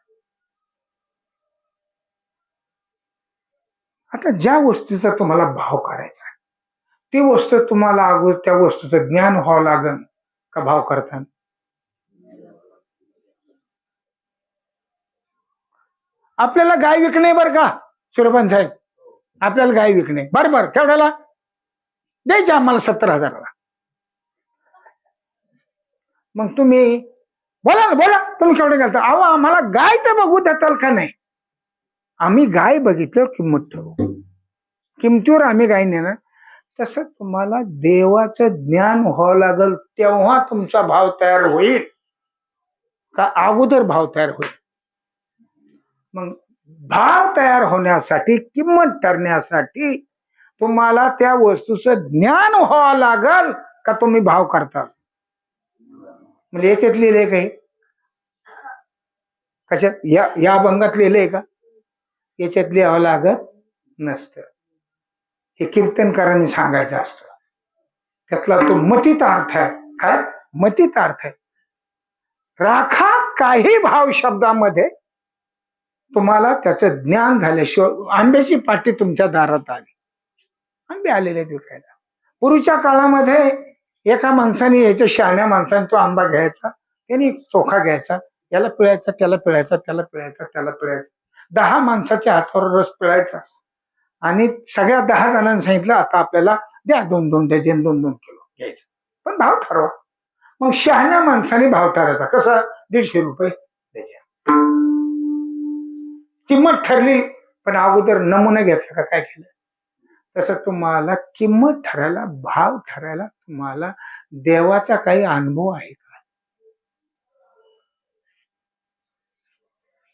आता ज्या वस्तूचा तुम्हाला भाव करायचा आहे ती वस्तू तुम्हाला अगोदर त्या वस्तूचं ज्ञान व्हावं लागेल का भाव करताना. आपल्याला गाय विकणे बरं का सुरपन साहेब, आपल्याला गाय विकणे बरोबर केवढ्याला द्यायचे आम्हाला 70,000ला. मग तुम्ही बोला ना बोला तुम्ही केवढे घालता. अहो आम्हाला गाय तर बघू देताल का नाही. आम्ही गाय बघितल्यावर किंमत ठरवू, किमतीवर आम्ही गाय नेणार. तसं तुम्हाला देवाचं ज्ञान व्हावं लागल तेव्हा तुमचा भाव तयार होईल का अगोदर भाव तयार होईल. मग भाव तयार होण्यासाठी किंमत ठरण्यासाठी तुम्हाला त्या वस्तूचं ज्ञान व्हावं लागल का तुम्ही भाव करता. म्हणजे याच्यात लिहिलंय काही कशात या भंगात लिहिलंय का. याच्यात लिहावं लागत नसतं. हे कीर्तनकारांनी सांगायचं असतं. त्यातला तो मतीत अर्थ आहे. काय मतीत अर्थ आहे. राखा काही भाव शब्दामध्ये तुम्हाला त्याचं ज्ञान झाल्याशिवाय आंब्याची पाटी तुमच्या दारात आली. आंबे आलेले विकायला. पूर्वीच्या काळामध्ये एका माणसाने यायच्या शहाण्या माणसाने तो आंबा घ्यायचा, त्याने चोखा घ्यायचा, याला पिळायचा त्याला पिळायचा त्याला पिळायचा त्याला पिळायचा. 10 माणसाच्या हातावर रस पिळायचा आणि सगळ्या 10 जणांनी सांगितलं आता आपल्याला द्या 2-2 डझन 2-2 किलो घ्यायचं, पण भाव ठरवा. मग शहाण्या माणसाने भाव ठरायचा कसा 150 रुपये डझन. किंमत ठरली पण अगोदर नमुना घेतला का काय केलं. तसं तुम्हाला किंमत ठरायला भाव ठरायला तुम्हाला देवाचा काही अनुभव आहे का.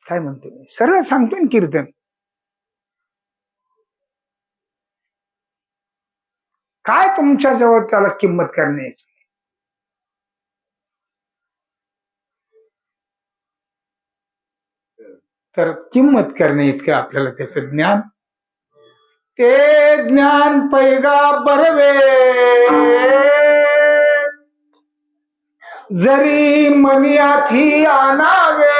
काय म्हणतो मी सरळ सांगतोय ना कीर्तन. काय तुमच्या जवळ त्याला किंमत करण्याची. तर किंमत करणे इतकं आपल्याला त्याचं ज्ञान. ते ज्ञान पैगा बरवे जरी मनियाथी आणावे.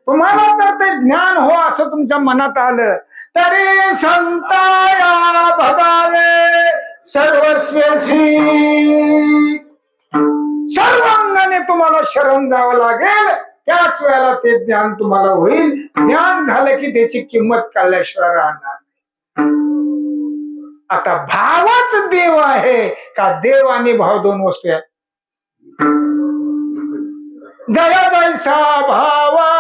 तुम्हाला तर ते ज्ञान हो असं तुमच्या मनात आलं तरी संताया भगावे सर्वस्वशी. सर्वांगाने तुम्हाला शरण द्यावं लागेल त्याच वेळेला ते ज्ञान तुम्हाला होईल. ज्ञान झालं की त्याची किंमत काढल्याशिवाय राहणार. आता भावच देव आहे का देव आणि भाव दोन वस्तू आहेत. जया जैसा भावा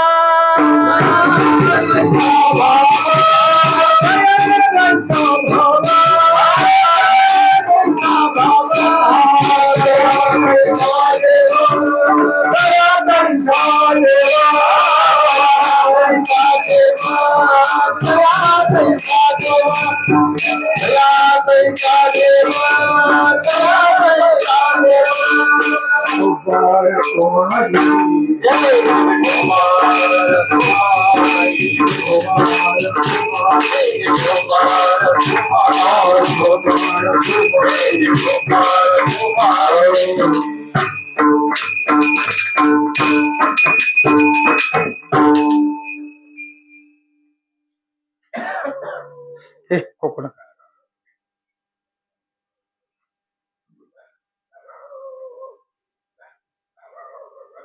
कोकण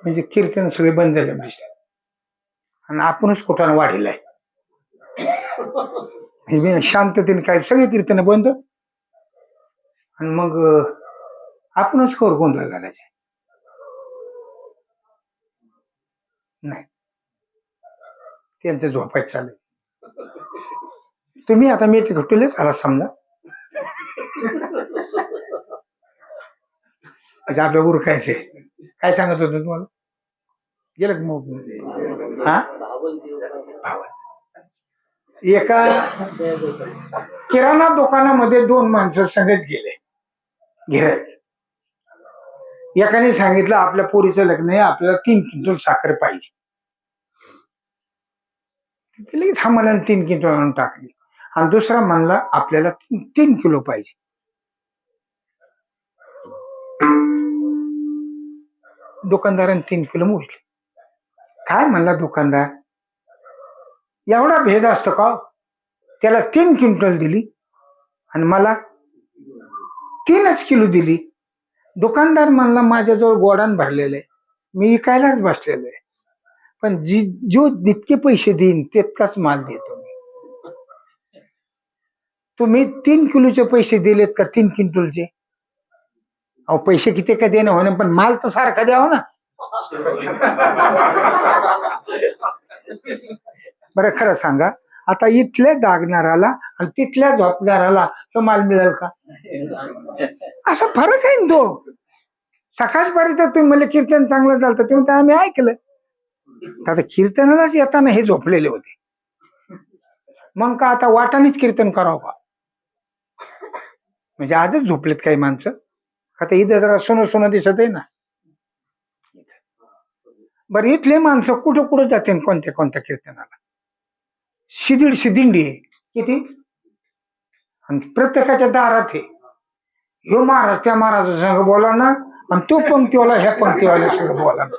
म्हणजे कीर्तन सगळे बंद झाले आणि आपणच कुठं वाढीलाय. शांततेने काय सगळे कीर्तन बंद आणि मग आपणच कवर गोंधळ घालायचे. नाही त्यांचं झोपायचं चालेल. तुम्ही आता मी घटलेच आला समजा अच्छा आपल्या उरकायचे काय सांगत होतं तुम्हाला गेलं का मग हा एका किराणा दुकानामध्ये दोन माणसं संगच गेले गिऱ्हाईक एकाने सांगितलं आपल्या पोरीचं लग्न आहे आपल्याला 3 क्विंटल साखर पाहिजे लगेच हा मला 3 क्विंटल आणून टाकली आणि दुसरा म्हणला आपल्याला 3 किलो पाहिजे दुकानदाराने 3 किलो मोजले काय म्हणला दुकानदार एवढा भेद असतो का त्याला 3 क्विंटल दिली आणि मला 3च किलो दिली दुकानदार म्हणला माझ्याजवळ गोडान भरलेलं आहे मी विकायलाच बसलेलो आहे पण जो जितके पैसे देईन तितकाच माल देतो मी तुम्ही 3 किलोचे पैसे दिलेत का 3 क्विंटलचे अहो पैसे किती का देणं होणे पण माल तर सारखा द्यावा ना बरं खरं सांगा आता इथल्या जागणाराला आणि तिथल्या झोपणाराला तो माल मिळेल का असा फरक आहे ना तो सकाळपर्यंत तुम्ही मला कीर्तन चांगलं चालतं ते म्हणते आम्ही ऐकलं आता कीर्तनालाच येताना हे झोपलेले होते मग का आता वाटानेच कीर्तन करावं का म्हणजे आजच झोपलेत काही माणसं आता इथं जरा सोनं सोनं दिसत आहे ना बरं इथले माणसं कुठं कुठं जाते कोणत्या कोणत्या कीर्तनाला 100-150 दिंडी आहे किती आणि प्रत्येकाच्या दारात आहे ह्यो महाराज त्या महाराजा संग बोला ना आणि तो पंक्तीवाला ह्या पंक्तीवाल्या संग बोला ना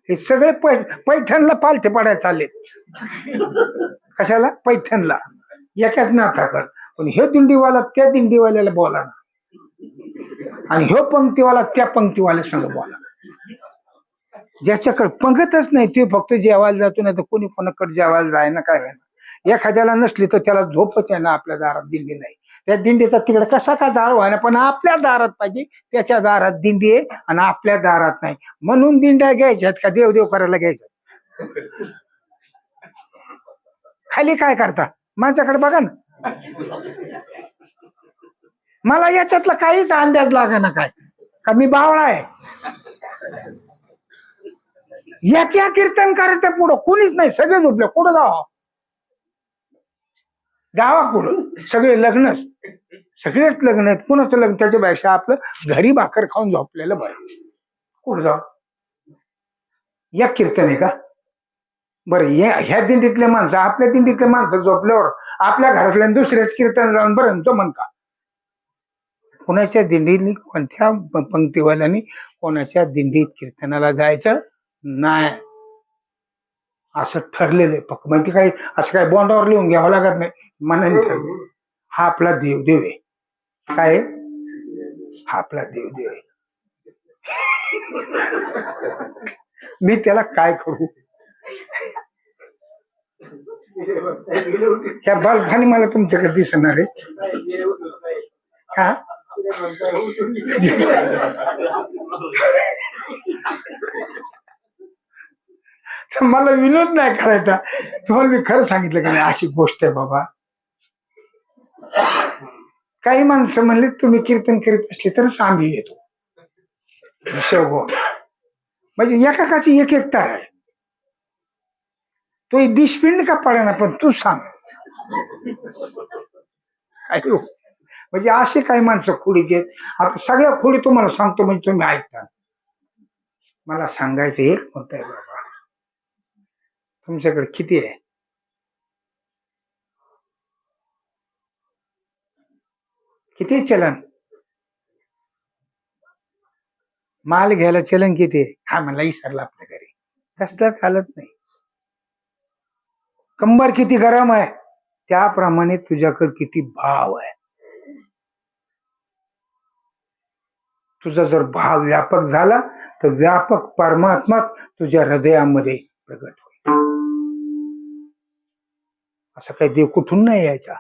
हे सगळे पैठणला पालथे पाडायला चाललेत कशाला पैठणला एकाच नाथाकड पण हे दिंडीवाला त्या दिंडीवाल्याला बोला ना आणि ह्यो पंक्तीवाला त्या पंक्तीवाल्या संग बोला ज्याच्याकडे पंगतच नाही ते फक्त जेवायला जातो नाही तर कोणी कोणाकडे जेवायला जाय ना काय ना एखाद्याला नसली तर त्याला झोपच आहे ना आपल्या दारात दिंडी नाही त्या दिंडीचा तिकडे कसा का जाळ व्हाय ना पण आपल्या दारात पाहिजे त्याच्या दारात दिंडी आहे आणि आपल्या दारात नाही म्हणून दिंड्या घ्यायच्यात का देवदेव करायला घ्यायच्यात खाली काय करता माझ्याकडे बघा ना मला याच्यातला काहीच अंदाज लागा ना काय का मी बावळा आहे याच्या कीर्तन करायचं पुढं कोणीच नाही सगळे झोपले कुठं जावा कुठं सगळे लग्न सगळेच लग्न आहेत कुणाचं लग्न त्याच्यापेक्षा आपलं घरी भाकर खाऊन झोपलेलं बरं कुठं जाव या कीर्तन आहे का बरं ह्या दिंडीतले माणसं आपल्या दिंडीतले माणसं झोपल्यावर आपल्या घरातल्या दुसऱ्याच कीर्तन जाऊन बरं जमन का कोणाच्या दिंडीत कोणत्या पंक्तीवाल्यानी कोणाच्या दिंडीत कीर्तनाला जायचं नाही असं ठरलेलं आहे पक्क म्हणजे काही असं काही बॉन्डावर लिहून घ्यावं लागत नाही मनाने ठरले हा आपला देवदेव आहे काय हा आपला देवदेव आहे मी त्याला काय करू ह्या बालखानी मला तुमच्याकडे दिसणार आहे हा तर मला विनोद नाही करायचा तुम्हाला मी खरं सांगितलं का नाही अशी गोष्ट आहे बाबा काही माणसं म्हणले तुम्ही कीर्तन करीत असले तरच आम्ही येतो शेवगोण म्हणजे एकाची एक तार आहे तो दिशपिंड का पडेना पण तू सांग म्हणजे असे काही माणसं खोडीचे आहेत आता सगळ्या खोडी तुम्हाला सांगतो म्हणजे तुम्ही ऐकता मला सांगायचं एक मत आहे बाबा तुमच्याकडे किती आहे किती चलन माल घ्यायला चलन किती आहे हा मला विसरला आपल्या घरी तसलं चालत नाही कंबर किती गरम आहे त्याप्रमाणे तुझ्याकडे किती भाव आहे तुझा जर भाव व्यापक झाला तर व्यापक परमात्मा तुझ्या हृदयामध्ये प्रगट होईल असं काही देव कुठून नाही यायचा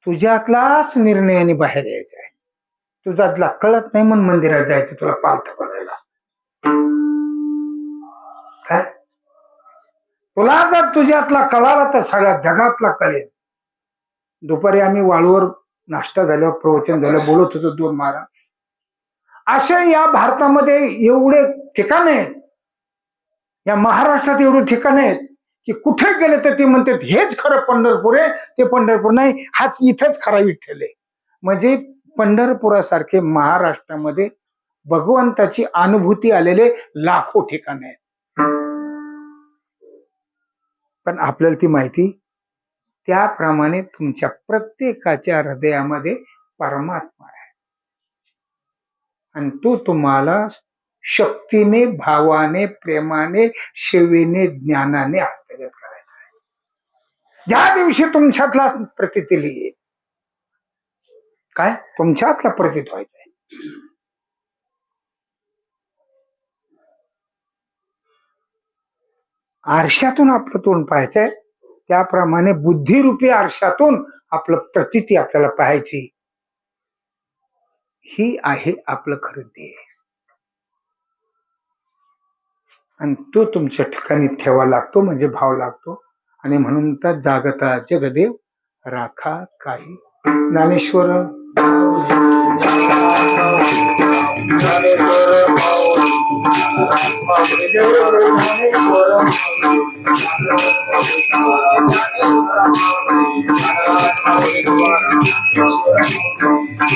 तुझ्यातलाच निर्णयाने बाहेर यायचा आहे तुझ्यातला कळत नाही म्हणून मंदिरात जायचं तुला पालथ पडायला काय तुला जर तुझ्यातला कळाला तर सगळ्या जगातला कळेल दुपारी आम्ही वाळूवर नाश्ता झाल्यावर प्रवचन झालं बोलत होतो 2 महाराज. अशा या भारतामध्ये एवढे ठिकाण आहेत, या महाराष्ट्रात एवढे ठिकाण आहेत की कुठे गेले तर ते म्हणतात हेच खरं पंढरपूर आहे, ते पंढरपूर नाही, हाच इथंच खरा विठ्ठल आहे. म्हणजे पंढरपुरासारखे महाराष्ट्रामध्ये भगवंताची अनुभूती आलेले लाखो ठिकाण आहेत. पण आपल्याला ती माहिती, त्याप्रमाणे तुमच्या प्रत्येकाच्या हृदयामध्ये परमात्मा आहे आणि तो तुम्हाला शक्तीने, भावाने, प्रेमाने, सेवेने, ज्ञानाने हस्तगत करायचा आहे. ज्या दिवशी तुमच्यातला प्रतीतील येईल, काय तुमच्यातला प्रतीत व्हायचा आहे. आरशातून आपलं तोंड पाहायचंय, त्याप्रमाणे बुद्धिरूपी आरशातून आपलं प्रतीती आपल्याला पाहायची. ही आहे आपलं खरं ध्येय आणि तो तुमच्या ठिकाणी ठेवा लागतो, म्हणजे भाव लागतो. आणि म्हणून तर जागता जगदेव राखा काही. ज्ञानेश्वर